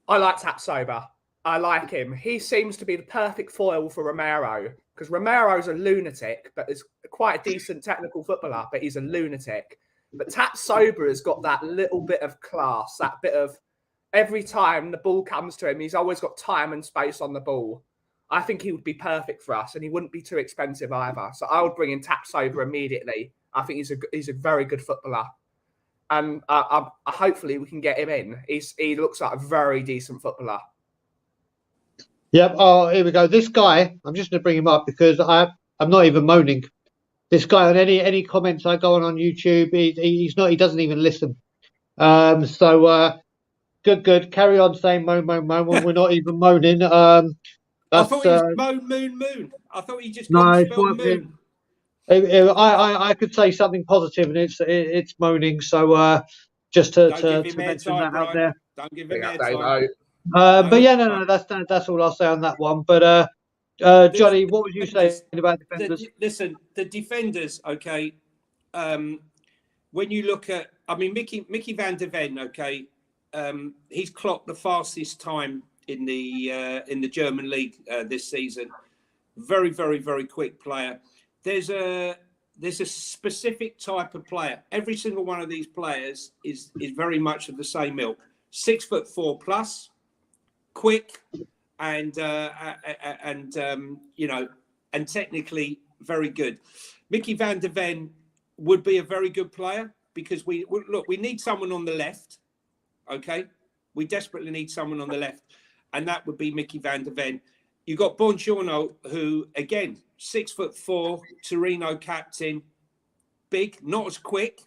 I like Tatsoba. I like him. He seems to be the perfect foil for Romero because Romero's a lunatic, but is quite a decent technical footballer, but he's a lunatic. But Tatsoba has got that little bit of class, that bit of every time the ball comes to him, he's always got time and space on the ball. I think he would be perfect for us, and he wouldn't be too expensive either. So I would bring in Tapsoba immediately. I think he's a very good footballer, and hopefully we can get him in. He looks like a very decent footballer. Yep. Oh, here we go. This guy, I'm just going to bring him up because I'm not even moaning. This guy on any comments I go on YouTube, he's not. He doesn't even listen. Good. Carry on saying moan when we're not even moaning. I thought it was moon. I thought he just no, couldn't spell moon. I could say something positive, and it's moaning. So just to mention that out there. Don't give him airtime. But yeah, no, that's all I'll say on that one. But Johnny, what would you say about defenders? Listen, the defenders, okay. When you look at, I mean, Mickey van der Ven, okay, he's clocked the fastest time in the German league this season. Very, very, very quick player. There's a specific type of player. Every single one of these players is very much of the same ilk. 6'4" plus, quick, and technically very good. Mickey van der Ven would be a very good player because we need someone on the left. Okay, we desperately need someone on the left, and that would be Mickey van der Ven. You got Buongiorno, who again 6'4", Torino captain, big, not as quick,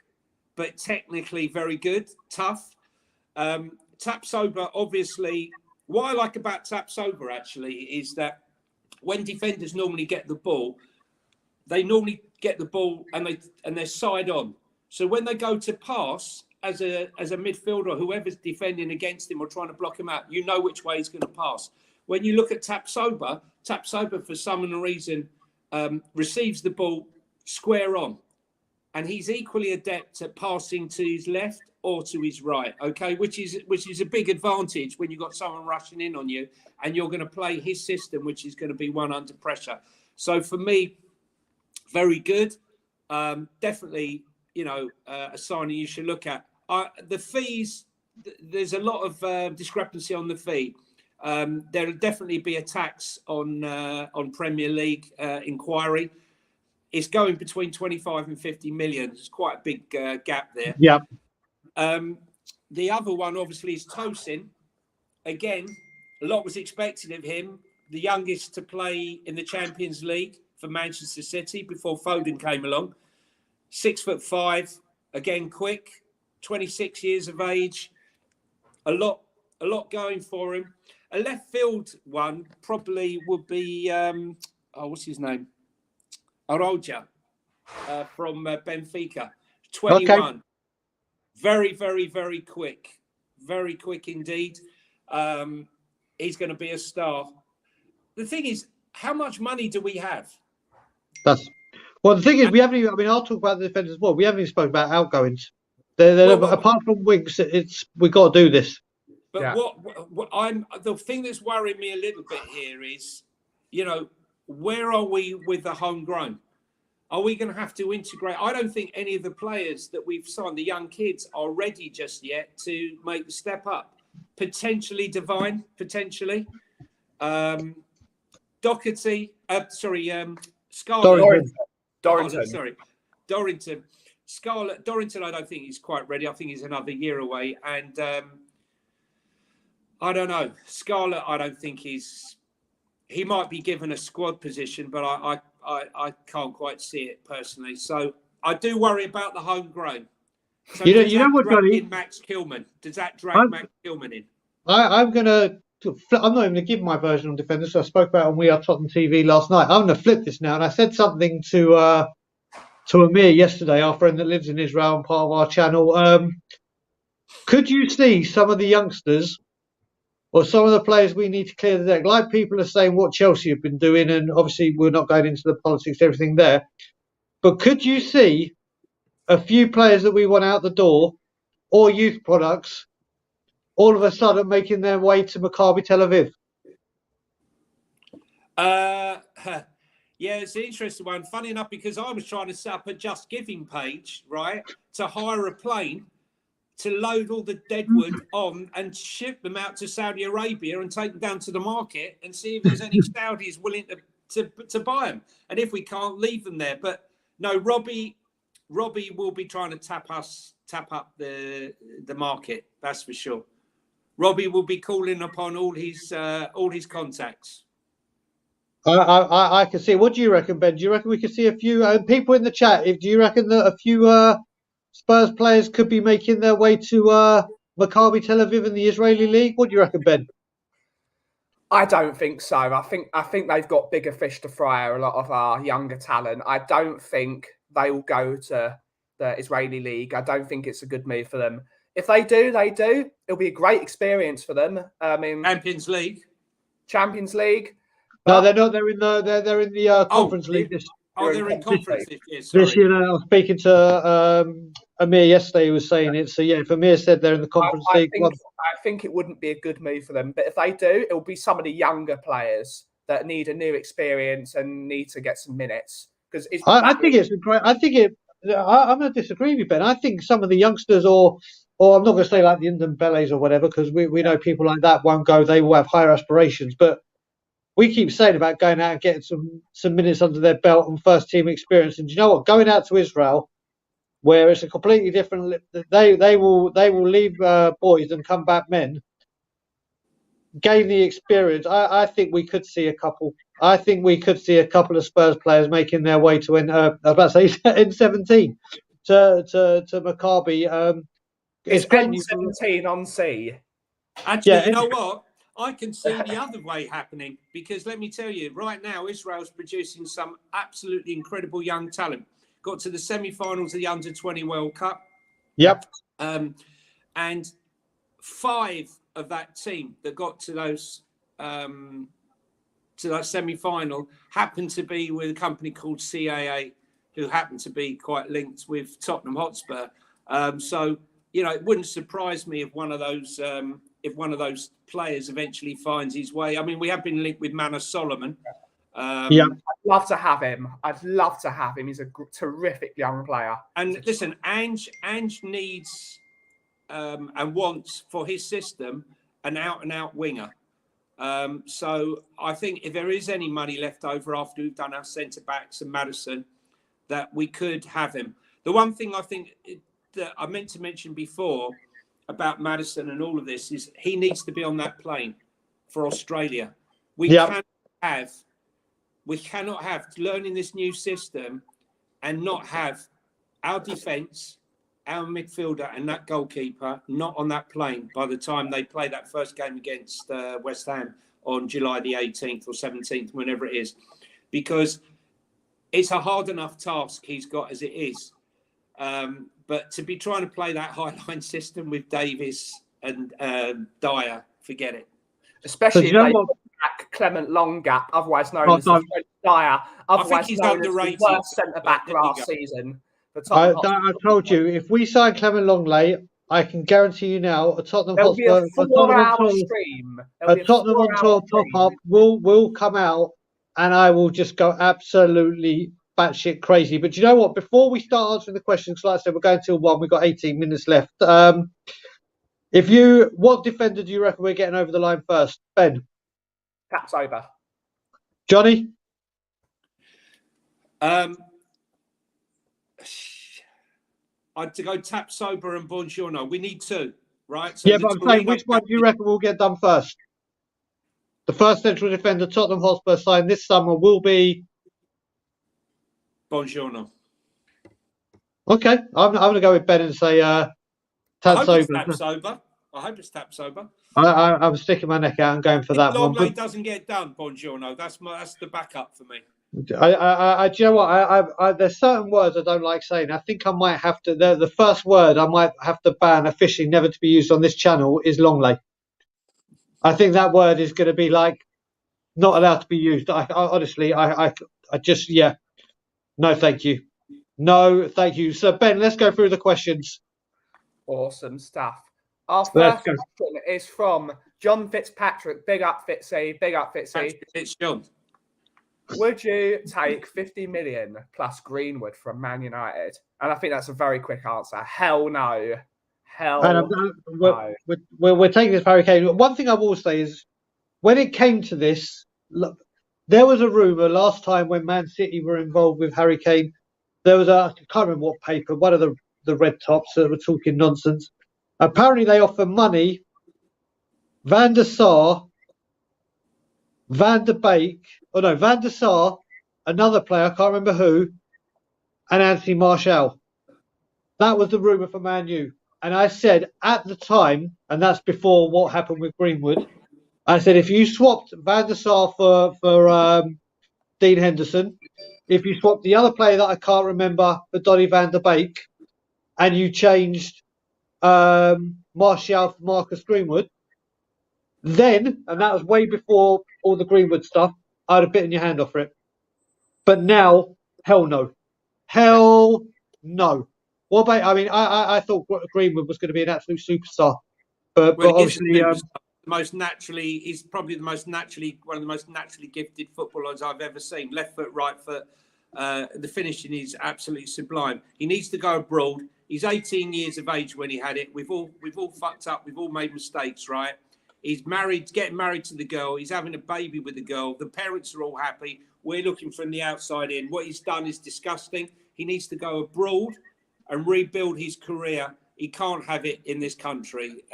but technically very good, tough. Tapsoba, obviously, what I like about Tapsoba actually is that when defenders normally get the ball, they normally get the ball and they're side on. So when they go to pass as a midfielder, whoever's defending against him or trying to block him out, you know which way he's going to pass. When you look at Tapsoba for some reason receives the ball square on, and he's equally adept at passing to his left or to his right. Okay, which is a big advantage when you've got someone rushing in on you, and you're going to play his system, which is going to be one under pressure. So for me, very good. Definitely, a signing you should look at. The fees, there's a lot of discrepancy on the fee. There'll definitely be a tax on Premier League inquiry. It's going between 25 and 50 million. It's quite a big gap there. Yeah. The other one, obviously, is Tosin. Again, a lot was expected of him. The youngest to play in the Champions League for Manchester City before Foden came along. 6'5", again quick, 26 years of age. A lot going for him. A left field one probably would be what's his name? Aroja from Benfica. 21. Okay. Very, very, very quick. Very quick indeed. He's going to be a star. The thing is, how much money do we have? Well, the thing is, we haven't even, I mean, I'll talk about the defenders as well. We haven't even spoken about outgoings. Apart from wings, we've got to do this. But yeah. The thing that's worrying me a little bit here is, where are we with the homegrown? Are we going to have to integrate? I don't think any of the players that we've signed, the young kids, are ready just yet to make the step up. Potentially Divine, potentially. Doherty, Scarlett. Dorrington. Scarlett, Dorrington, I don't think he's quite ready. I think he's another year away. And I don't know. Scarlett, I don't think he might be given a squad position, but I can't quite see it personally. So I do worry about the homegrown. So you know what, Johnny? Max Kilman. Does that drag Max Kilman in? I'm not even going to give my version on defenders. So I spoke about it on We Are Tottenham TV last night. I'm going to flip this now, and I said something to Amir yesterday, our friend that lives in Israel and part of our channel. Could you see some of the youngsters or some of the players we need to clear the deck? Like people are saying what Chelsea have been doing, and obviously we're not going into the politics, everything there. But could you see a few players that we want out the door or youth products all of a sudden making their way to Maccabi Tel Aviv? Yeah, it's an interesting one. Funny enough, because I was trying to set up a Just Giving page, right, to hire a plane to load all the deadwood on and ship them out to Saudi Arabia and take them down to the market and see if there's any Saudis willing to buy them. And if we can't, leave them there. But no, Robbie will be trying to tap up the market. That's for sure. Robbie will be calling upon all his contacts. I can see. What do you reckon, Ben? Do you reckon we could see a few people in the chat? Do you reckon that a few Spurs players could be making their way to Maccabi Tel Aviv in the Israeli league? What do you reckon, Ben? I don't think so. I think they've got bigger fish to fry. A lot of our younger talent. I don't think they will go to the Israeli league. I don't think it's a good move for them. If they do, they do. It'll be a great experience for them. Champions League. No, they're not. They're in the Conference League. They're in Conference League. Yeah, this year, I was speaking to Amir yesterday. He was saying it. So yeah, if Amir said they're in the Conference League, I think it wouldn't be a good move for them. But if they do, it will be some of the younger players that need a new experience and need to get some minutes. Because I think it's great. I'm going to disagree with you, Ben. I think some of the youngsters, or I'm not going to say like the Ndembele's or whatever, because we know people like that won't go. They will have higher aspirations, but we keep saying about going out and getting some minutes under their belt and first team experience. And do you know what? Going out to Israel, where it's a completely different, they will leave boys and come back men, gain the experience. I think we could see a couple. I think we could see a couple of Spurs players making their way to N17 to Maccabi. It's great. N17 on C. Actually, you know what? I can see the other way happening, because let me tell you, right now, Israel's producing some absolutely incredible young talent. Got to the semi-finals of the Under-20 World Cup. Yep. And 5 of that team that got to those to that semi-final happened to be with a company called CAA, who happened to be quite linked with Tottenham Hotspur. So, you know, it wouldn't surprise me if one of those players eventually finds his way. I mean, we have been linked with Manor Solomon. Yeah, I'd love to have him. He's a terrific young player. And listen, Ange needs and wants for his system an out-and-out winger. So I think if there is any money left over after we've done our centre-backs and Maddison, that we could have him. The one thing I think that I meant to mention before about Maddison and all of this is he needs to be on that plane for Australia. We cannot have learning this new system and not have our defence, our midfielder and that goalkeeper not on that plane by the time they play that first game against West Ham on July the 18th or 17th, whenever it is, because it's a hard enough task he's got as it is. But to be trying to play that high-line system with Davis and Dyer, forget it. Especially if they back Clement Longgap, otherwise known as Dyer, otherwise known as the worst centre-back last season. I told you, if we sign Clement Longley, I can guarantee you now a Tottenham Hotspur, a Tottenham on tour top-up will come out, and I will just go absolutely batshit crazy. But you know what? Before we start answering the questions, like I said, we're going till 1. We've got 18 minutes left. What defender do you reckon we're getting over the line first? Ben? Caps over. Johnny? I'd to go Tap Sober and Buongiorno. We need 2, right? So yeah, but I'm saying, which one do you reckon will get done first? The first central defender Tottenham Hotspur signed this summer will be Buongiorno. Okay, I'm going to go with Ben and say Tap Sober. I hope it's Tap Sober. I'm sticking my neck out and going for that one. Longley doesn't get done, Buongiorno. That's the backup for me. Do you know what? There's certain words I don't like saying. I think I might have to. The first word I might have to ban officially, never to be used on this channel, is Longley. I think that word is going to be like not allowed to be used. Honestly, I just no, thank you. No, thank you. So Ben, let's go through the questions. Awesome stuff. Our first question is from John Fitzpatrick. Big up Fitzy. Big up Fitzy. It's John. Would you take 50 million plus Greenwood from Man United? And I think that's a very quick answer. Hell no. Hell And no. we're taking this for Harry Kane. One thing I will say is, when it came to this, look, there was a rumour last time when Man City were involved with Harry Kane. There was I can't remember what paper, one of the red tops that were talking nonsense. Apparently, they offer money. Van der Sar, Van der Beek, Van der Sar, another player, I can't remember who, and Anthony Martial. That was the rumour for Man U. And I said at the time, and that's before what happened with Greenwood, I said if you swapped Van der Sar for Dean Henderson, if you swapped the other player that I can't remember for Donny van der Beek, and you changed Martial for Marcus Greenwood, then, and that was way before all the Greenwood stuff, I'd have bitten your hand off for it. But now, hell no. Hell no. What about, I mean, I thought Greenwood was going to be an absolute superstar. But obviously, he's probably one of the most naturally gifted footballers I've ever seen. Left foot, right foot. The finishing is absolutely sublime. He needs to go abroad. He's 18 years of age when he had it. We've all fucked up. We've all made mistakes, right? He's getting married to the girl. He's having a baby with the girl. The parents are all happy. We're looking from the outside in. What he's done is disgusting. He needs to go abroad and rebuild his career. He can't have it in this country,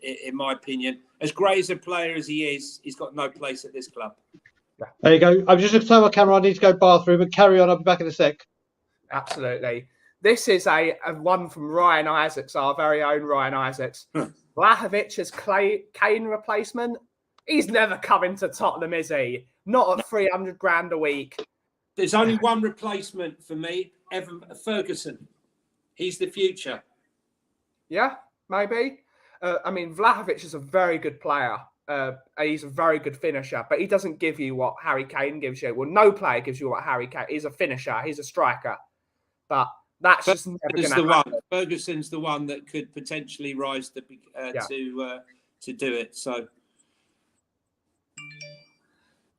in my opinion. As great as a player as he is, he's got no place at this club. There you go. I'm just going to turn my camera on. I need to go bathroom, but carry on. I'll be back in a sec. Absolutely. This is a one from Ryan Isaacs, our very own Ryan Isaacs. Vlahovic's Kane replacement. He's never coming to Tottenham, is he? Not at 300 grand a week. There's only one replacement for me, Ferguson. He's the future. Yeah, maybe. I mean, Vlahovic is a very good player. He's a very good finisher, but he doesn't give you what Harry Kane gives you. Well, no player gives you what Harry Kane. He's a finisher. He's a striker. But that's just never going to happen. Ferguson's the one that could potentially rise to do it.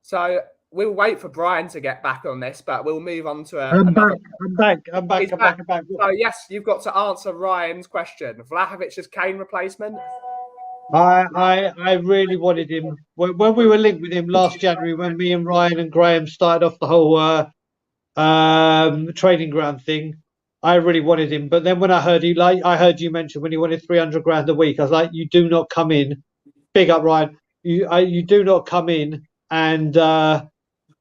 So we'll wait for Brian to get back on this, but we'll move on to I'm back. So yes, you've got to answer Ryan's question. Vlahovic's Kane replacement. I really wanted him when we were linked with him last January, when me and Ryan and Graham started off the whole training ground thing. I really wanted him, but then when I heard I heard you mention when he wanted 300 grand a week, I was like, you do not come in. Big up, Ryan. You do not come in and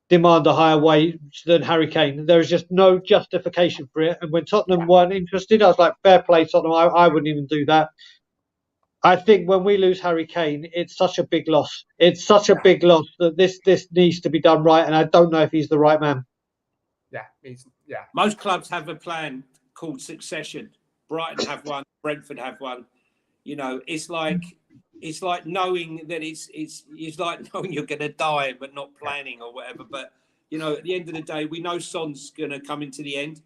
demand a higher wage than Harry Kane. There is just no justification for it. And when Tottenham weren't interested, I was like, fair play, Tottenham. I wouldn't even do that. I think when we lose Harry Kane, it's such a big loss. It's such a big loss that this needs to be done right, and I don't know if he's the right man. Yeah. Most clubs have a plan called succession. Brighton have one. Brentford have one. You know, it's like knowing that it's like knowing you're going to die, but not planning or whatever. But you know, at the end of the day, we know Son's going to come into the end.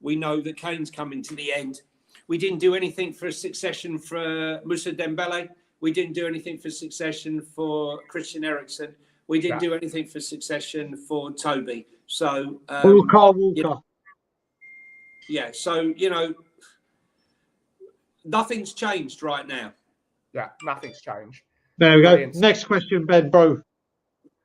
We know that Kane's coming to the end. We didn't do anything for a succession for Moussa Dembele. We didn't do anything for succession for Christian Eriksen. We didn't do anything for succession for Toby. So Walker. Yeah, so you know, nothing's changed right now. Yeah, nothing's changed. There we go. Next question, Ben, bro.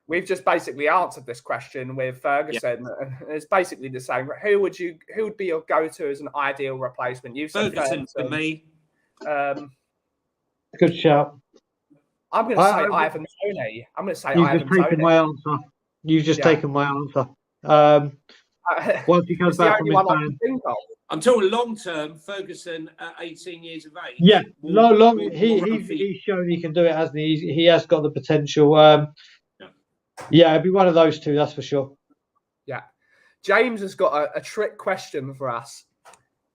We've just basically answered this question with Ferguson. Yeah. It's basically the same. Who would be your go-to as an ideal replacement? You said Ferguson for me. Good shout. I'm going to say Ivan Toney. I'm going to say Ivan Toney. You've just taken my answer. Once he comes back from his ban. I'm talking long-term. Ferguson at 18 years of age. Yeah, he's shown he can do it, hasn't he? He has got the potential. Yeah, it'd be one of those two, that's for sure. Yeah. James has got a trick question for us.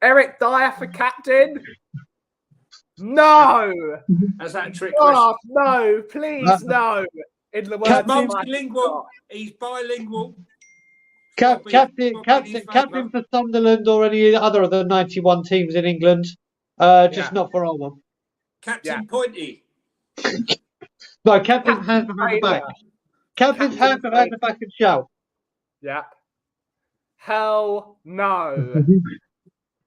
Eric Dyer for captain? No. That's that trick question. No, please, no. In the words multilingual. He's bilingual. Captain for Sunderland or any other of the 91 teams in England. Just not for our one. Captain Pointy. No, captain's hand behind the back. Captain's hand behind the back and shout. Yeah. Hell no.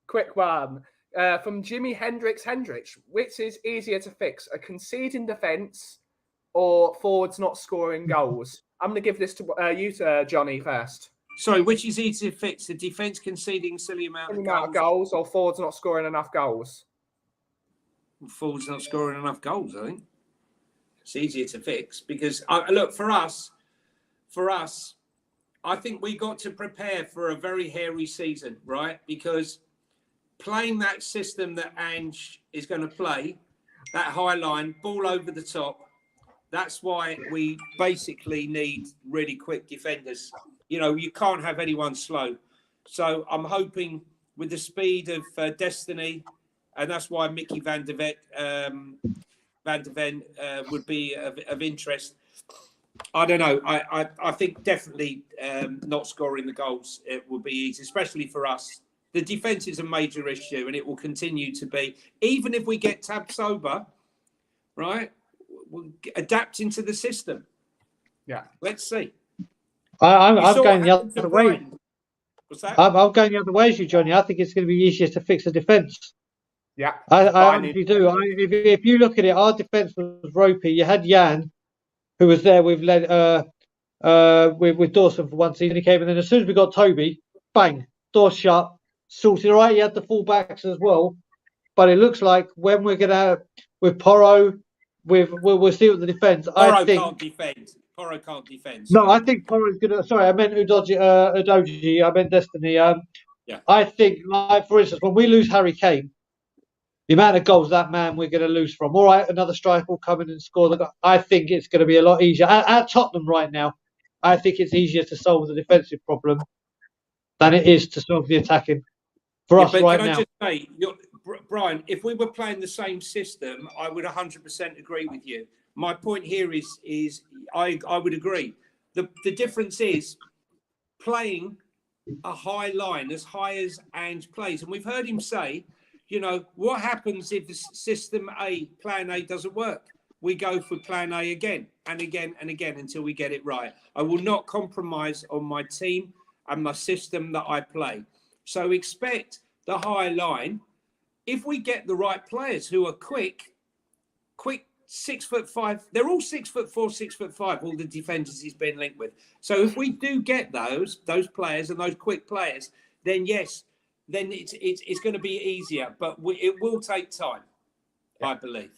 Quick one. From Jimmy Hendricks, which is easier to fix, a conceding defence or forwards not scoring goals? I'm going to give this to you, Johnny, first. Sorry, which is easier to fix? The defence conceding silly amount of goals or forwards not scoring enough goals? Forwards not scoring enough goals, I think. It's easier to fix because, look, for us, I think we got to prepare for a very hairy season, right? Because playing that system that Ange is going to play, that high line, ball over the top, that's why we basically need really quick defenders. You know, you can't have anyone slow. So I'm hoping with the speed of Destiny, and that's why Mickey van der Ven would be of interest. I don't know. I think definitely not scoring the goals, it would be easy, especially for us. The defence is a major issue, and it will continue to be. Even if we get tab sober, right, we'll adapt into the system. Yeah. Let's see. I'm going the other way. What's that? I'm going the other way as you, Johnny. I think it's going to be easier to fix the defence. Yeah. I honestly do. If you look at it, our defence was ropey. You had Jan, who was there with Dawson for one season. He came, and then as soon as we got Toby, bang, door shut, sorted. All right, he had the full backs as well, but it looks like when we're gonna with Porro, we'll see what the defence. Porro can't defend. Porro can't defend. No, I think Porro's gonna. Sorry, I meant Udoji. I meant Destiny. Yeah. I think, like for instance, when we lose Harry Kane, the amount of goals that man we're going to lose from. All right, another striker will come in and score the goal. I think it's going to be a lot easier. At Tottenham right now, I think it's easier to solve the defensive problem than it is to solve the attacking. For us right now. Can I just say, Brian, if we were playing the same system, I would 100% agree with you. My point here is I would agree. The difference is playing a high line as high as Ange plays. And we've heard him say, you know, what happens if the system A, plan A, doesn't work? We go for plan A again and again and again until we get it right. I will not compromise on my team and my system that I play. So expect the high line. If we get the right players who are quick, 6'5", they're all 6'4", 6'5", all the defenders he's been linked with. So if we do get those players and those quick players, then yes, then it's going to be easier, but it will take time, I believe.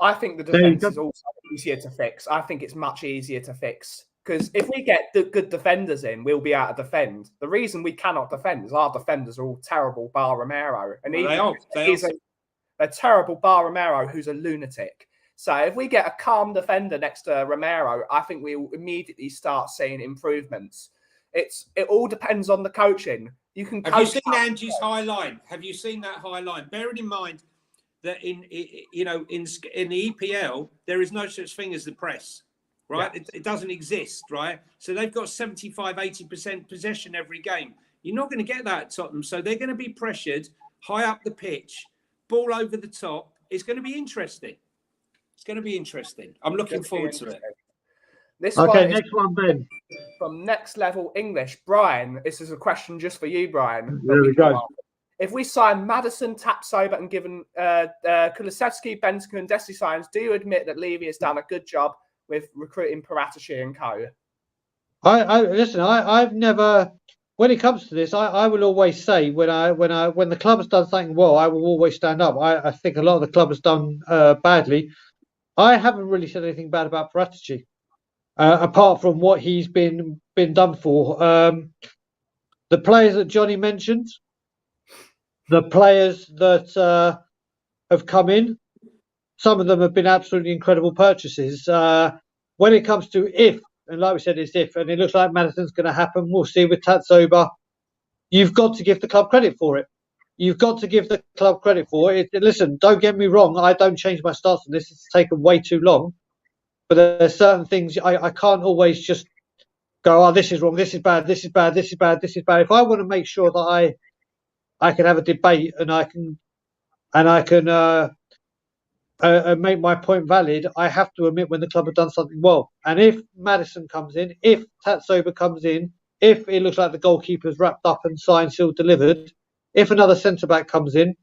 I think the defence is also easier to fix. I think it's much easier to fix because if we get the good defenders in, we'll be able to defend. The reason we cannot defend is our defenders are all terrible, bar Romero. And they're terrible, bar Romero, who's a lunatic. So if we get a calm defender next to Romero, I think we'll immediately start seeing improvements. It all depends on the coaching. Have you seen Angie's high line? Have you seen that high line? Bearing in mind that in the EPL there is no such thing as the press, right? Yeah. It doesn't exist, right? So they've got 75-80% possession every game. You're not going to get that at Tottenham, so they're going to be pressured high up the pitch, ball over the top. It's going to be interesting. It's going to be interesting. I'm looking forward to it. Next one, Ben. From Next Level English. Brian, this is a question just for you, Brian. There we go. If we sign Maddison, Tapsoba, and given Kulusevski, Bentancur, and Desi signs, do you admit that Levy has done a good job with recruiting Paratici and co? I've never. When it comes to this, I will always say when the club has done something well, I will always stand up. I think a lot of the club has done badly. I haven't really said anything bad about Paratici. Apart from what he's been done for. The players that Johnny mentioned, the players that have come in, some of them have been absolutely incredible purchases. When it comes to if, and like we said, it's if, and it looks like Maddison's going to happen, we'll see with Tapsoba, you've got to give the club credit for it. You've got to give the club credit for it. Listen, don't get me wrong, I don't change my stance on this. It's taken way too long. But there's certain things I can't always just go, oh, this is wrong, this is bad, this is bad, this is bad, this is bad. If I want to make sure that I can have a debate and I can make my point valid, I have to admit when the club have done something well. And if Maddison comes in, if Tapsoba comes in, if it looks like the goalkeeper's wrapped up and signed, sealed, delivered, if another centre back comes in,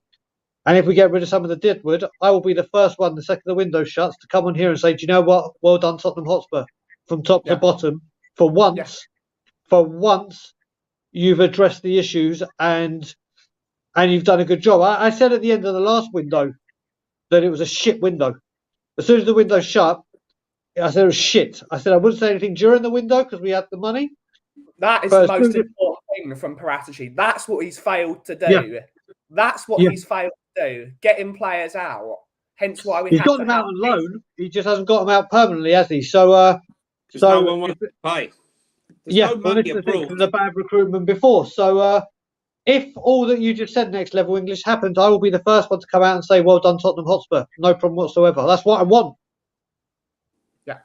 And if we get rid of some of the deadwood, I will be the first one, the second the window shuts, to come on here and say, do you know what? Well done, Tottenham Hotspur. From top to bottom. For once, you've addressed the issues and you've done a good job. I said at the end of the last window that it was a shit window. As soon as the window shut, I said it was shit. I said I wouldn't say anything during the window because we had the money. That is the most important thing from Paratici. That's what he's failed to do. Yeah. That's what he's failed to do. Getting players out. Hence why he's got them out on loan. He just hasn't got them out permanently, has he? So, no one wants to pay. There's no money this is the thing from the bad recruitment before. So, if all that you just said, Next Level English, happens, I will be the first one to come out and say, well done, Tottenham Hotspur. No problem whatsoever. That's what I want. Yeah.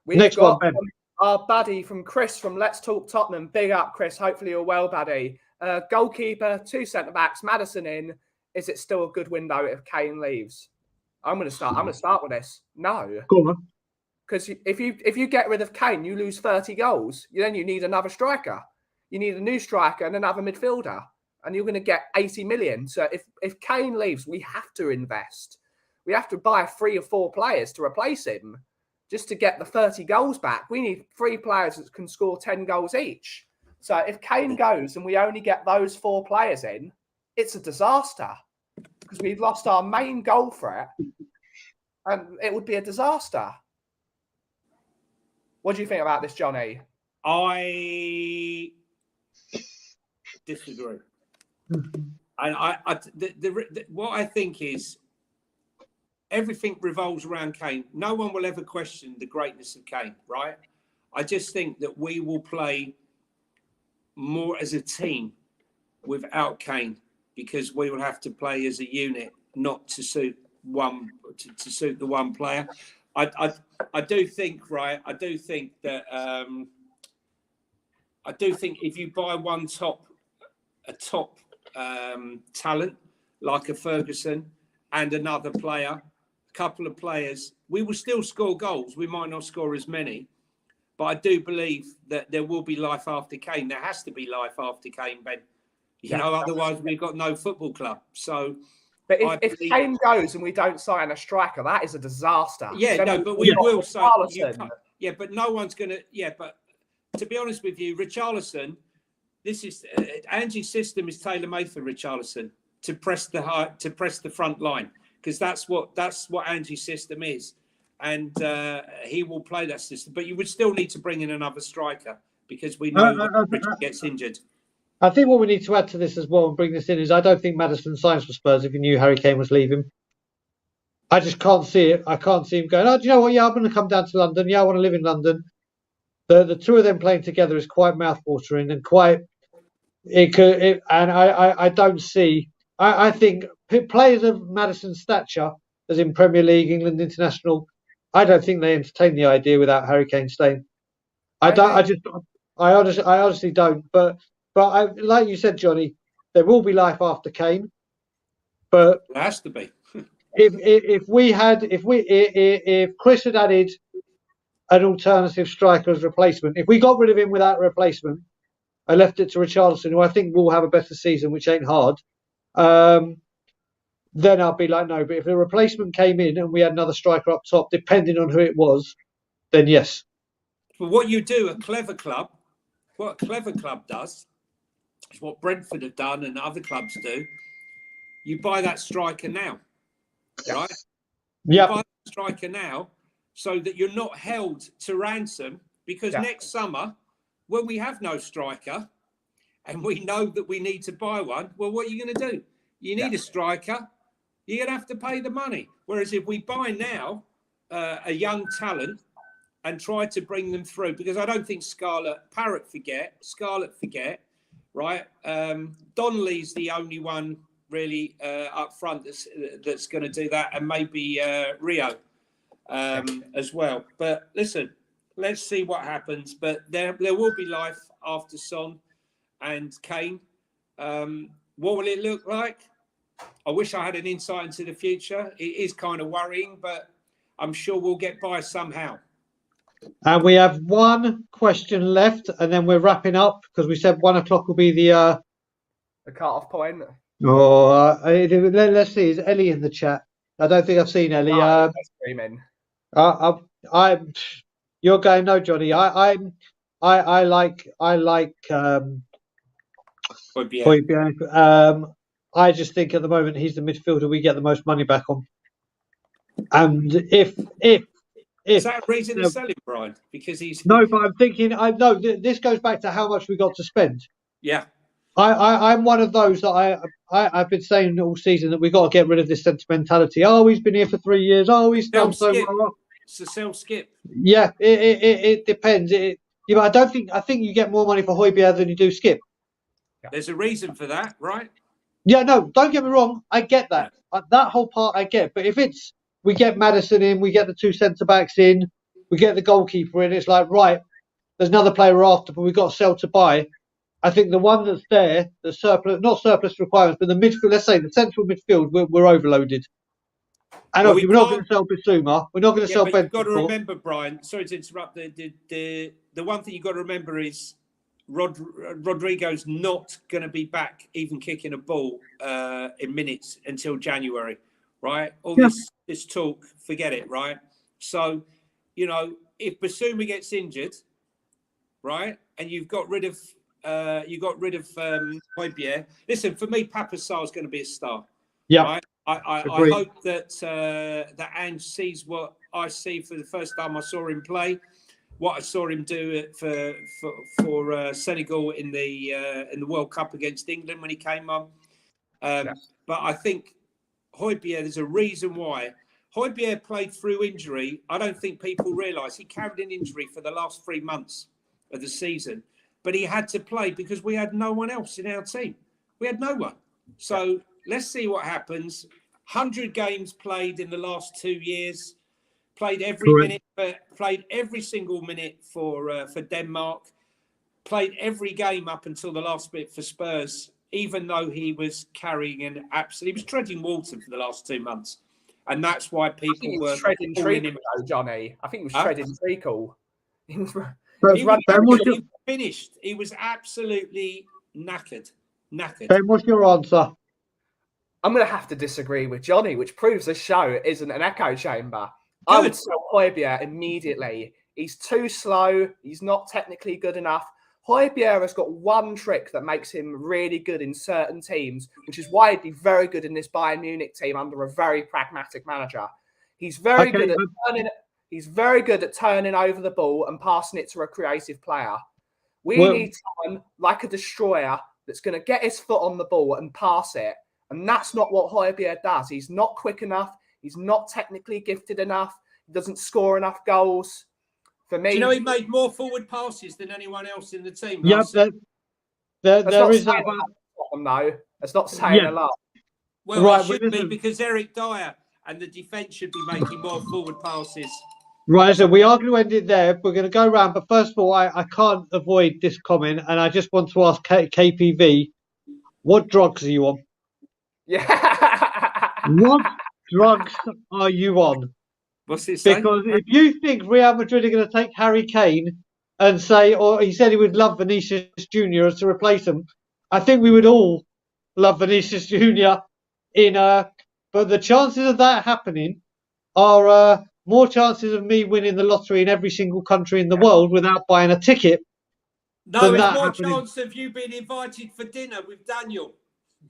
Next one, Ben. Our buddy from Chris from Let's Talk Tottenham. Big up, Chris. Hopefully you're well, buddy. Goalkeeper, 2 centre-backs, Maddison in. Is it still a good window if Kane leaves? I'm going to start with this. No. Go on. Because if you get rid of Kane, you lose 30 goals. Then you need another striker. You need a new striker and another midfielder. And you're going to get 80 million. So if Kane leaves, we have to invest. We have to buy 3 or 4 players to replace him just to get the 30 goals back. We need 3 players that can score 10 goals each. So if Kane goes and we only get those 4 players in, it's a disaster. Because we've lost our main goal threat. And it would be a disaster. What do you think about this, Johnny? I disagree. And what I think is everything revolves around Kane. No one will ever question the greatness of Kane, right? I just think that we will play more as a team without Kane because we will have to play as a unit, not to suit one to suit the one player. I do think, right? I do think that if you buy a top talent like a Ferguson and another player, a couple of players, we will still score goals. We might not score as many, but I do believe that there will be life after Kane. There has to be life after Kane, Ben. You know, otherwise we've got no football club. So. But if Kane goes and we don't sign a striker, that is a disaster. Yeah, then no, but we will sign. Yeah, but no one's going to. Yeah, but to be honest with you, Richarlison, this is Angie's system is tailor-made for Richarlison to press the front line because that's what Angie's system is, and he will play that system. But you would still need to bring in another striker because we know Richard gets injured. I think what we need to add to this as well and bring this in is I don't think Maddison signs for Spurs if he knew Harry Kane was leaving. I just can't see it. I can't see him going, oh, do you know what? Yeah, I'm going to come down to London. Yeah, I want to live in London. The two of them playing together is quite mouth-watering and quite... I don't see... I think players of Maddison's stature, as in Premier League, England International, I don't think they entertain the idea without Harry Kane staying. I honestly don't. But like you said, Johnny, there will be life after Kane. But it has to be. if Chris had added an alternative striker as replacement, if we got rid of him without a replacement, I left it to Richarlison, who I think will have a better season, which ain't hard. Then I'd be like, no. But if the replacement came in and we had another striker up top, depending on who it was, then yes. But what you do, what a clever club does, is what Brentford have done and other clubs do. You buy that striker now, right? Yeah. You buy that striker now so that you're not held to ransom because next summer, when we have no striker and we know that we need to buy one, well, what are you going to do? You need a striker. You're going to have to pay the money. Whereas if we buy now a young talent and try to bring them through, because I don't think Scarlett forget, right? Donnelly's the only one really up front that's going to do that, and maybe Rio as well. But listen, let's see what happens. But there will be life after Son and Kane. What will it look like? I wish I had an insight into the future. It is kind of worrying, but I'm sure we'll get by somehow. And we have one question left, and then we're wrapping up because we said 1 o'clock will be the cut-off point. Oh, let's see. Is Ellie in the chat? I don't think I've seen Ellie. No, screaming. I, you're going no, Johnny. I like Højbjerg. I just think at the moment he's the midfielder we get the most money back on. And if is that a reason to sell him, Brian? Because he's no, but I'm thinking. This goes back to how much we got to spend. Yeah. I'm one of those that I've been saying all season that we've got to get rid of this sentimentality. Oh, he's been here for 3 years. Oh, he's done so well. It's a sell skip. Yeah, it depends. But I think you get more money for Højbjerg than you do Skip. There's a reason for that, right? Yeah, no, don't get me wrong. I get that. Yeah. That whole part I get. But if we get Maddison in, we get the 2 centre-backs in, we get the goalkeeper in, it's like, right, there's another player after, but we've got to sell to buy. I think the one that's there, the surplus, not surplus requirements, but the midfield, let's say the central midfield, we're overloaded. And we're not going to sell Bissouma. We're not going to sell Ben. You've got to remember, Brian, sorry to interrupt, the one thing you've got to remember is Rodrigo's not going to be back even kicking a ball in minutes until January, right? All this talk, forget it, right? So, if Bissouma gets injured, right, and you've got rid of Højbjerg. Listen, for me, Papa Sarr's going to be a star. Yeah, right? I hope that Ange sees what I see for the first time I saw him play, what I saw him do for Senegal in the World Cup against England when he came on. But I think Højbjerg, there's a reason why. Højbjerg played through injury. I don't think people realise he carried an injury for the last 3 months of the season. But he had to play because we had no one else in our team. We had no one. So let's see what happens. 100 games played in the last 2 years. Played every minute, played every single minute for Denmark. Played every game up until the last bit for Spurs, even though he was carrying he was treading water for the last 2 months. And that's why people were treading treacle, Johnny. I think he was treading treacle. He was finished. He was absolutely knackered. Ben, what's your answer? I'm going to have to disagree with Johnny, which proves the show isn't an echo chamber. I would sell Højbjerg immediately. He's too slow. He's not technically good enough. Højbjerg has got one trick that makes him really good in certain teams, which is why he'd be very good in this Bayern Munich team under a very pragmatic manager. He's very good at turning. He's very good at turning over the ball and passing it to a creative player. We need someone like a destroyer that's going to get his foot on the ball and pass it. And that's not what Højbjerg does. He's not quick enough. He's not technically gifted enough. He doesn't score enough goals. For me, he made more forward passes than anyone else in the team. Yeah, there is that one. No, that's not saying a lot. Well, it should be because Eric Dyer and the defence should be making more forward passes. Right, so we are going to end it there. We're going to go around, but first of all, I can't avoid this comment, and I just want to ask KPV, what drugs are you on? Yeah. What drugs are you on? What's it saying? Because if you think Real Madrid are going to take Harry Kane and say, or he said he would love Vinicius Junior to replace him, I think we would all love Vinicius Junior but the chances of that happening are more chances of me winning the lottery in every single country in the world without buying a ticket. No, there's more chance of you being invited for dinner with Daniel.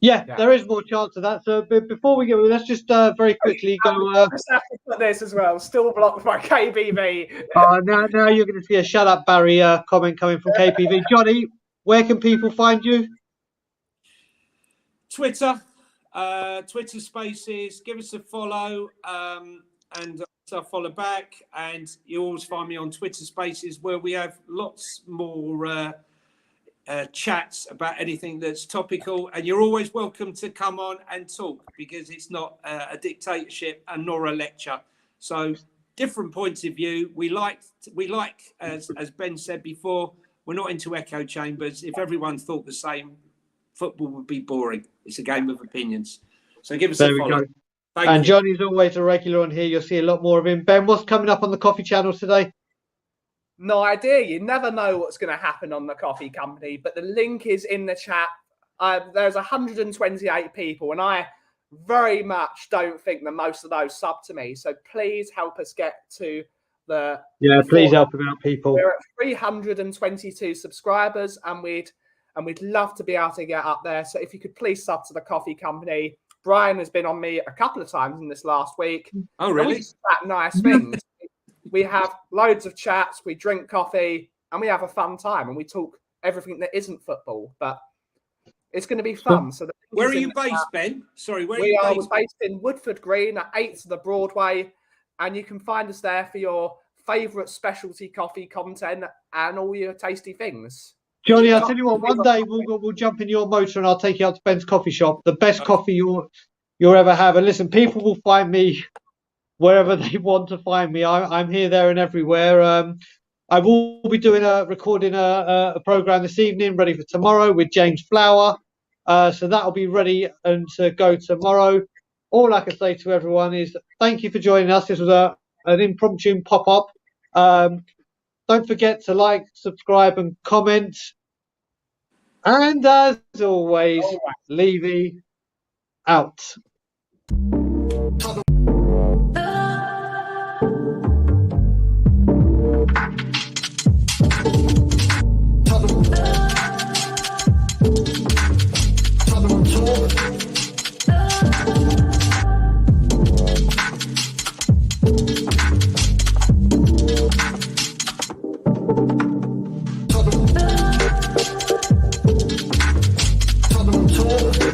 Yeah, there is more chance of that. So before we go, let's just very quickly go. I just have to put this as well. Still blocked by KBV. Now you're going to see a shut up Barry comment coming from KPV. Johnny, where can people find you? Twitter Spaces. Give us a follow and follow back. And you always find me on Twitter Spaces where we have lots more chats about anything that's topical, and you're always welcome to come on and talk because it's not a dictatorship and nor a lecture. So different points of view. We like as Ben said before, we're not into echo chambers. If everyone thought the same, football would be boring. It's a game of opinions. So give us a follow. And Johnny's always a regular on here. You'll see a lot more of him. Ben, what's coming up on the coffee channel today? No idea. You never know what's going to happen on the coffee company, but the link is in the chat. There's 128 people, and I very much don't think that most of those sub to me. So please help us get to the please help out people. We're at 322 subscribers, and we'd love to be able to get up there. So if you could please sub to the coffee company. Brian has been on me a couple of times in this last week. Oh, really? And we just chat nice things. We have loads of chats. We drink coffee, and we have a fun time. And we talk everything that isn't football, but it's going to be fun. So where are you based, Ben? Sorry, where are you based? We're based in Woodford Green at 8 to the Broadway, and you can find us there for your favourite specialty coffee content and all your tasty things. Johnny, I'll tell you what, one day we'll jump in your motor and I'll take you out to Ben's coffee shop. The best coffee you'll ever have. And listen, people will find me wherever they want to find me. I'm here, there and everywhere. I will be recording a program this evening, ready for tomorrow with James Flower. So that'll be ready and to go tomorrow. All I can say to everyone is thank you for joining us. This was an impromptu pop-up. Don't forget to like, subscribe and comment. And as always, Levy out.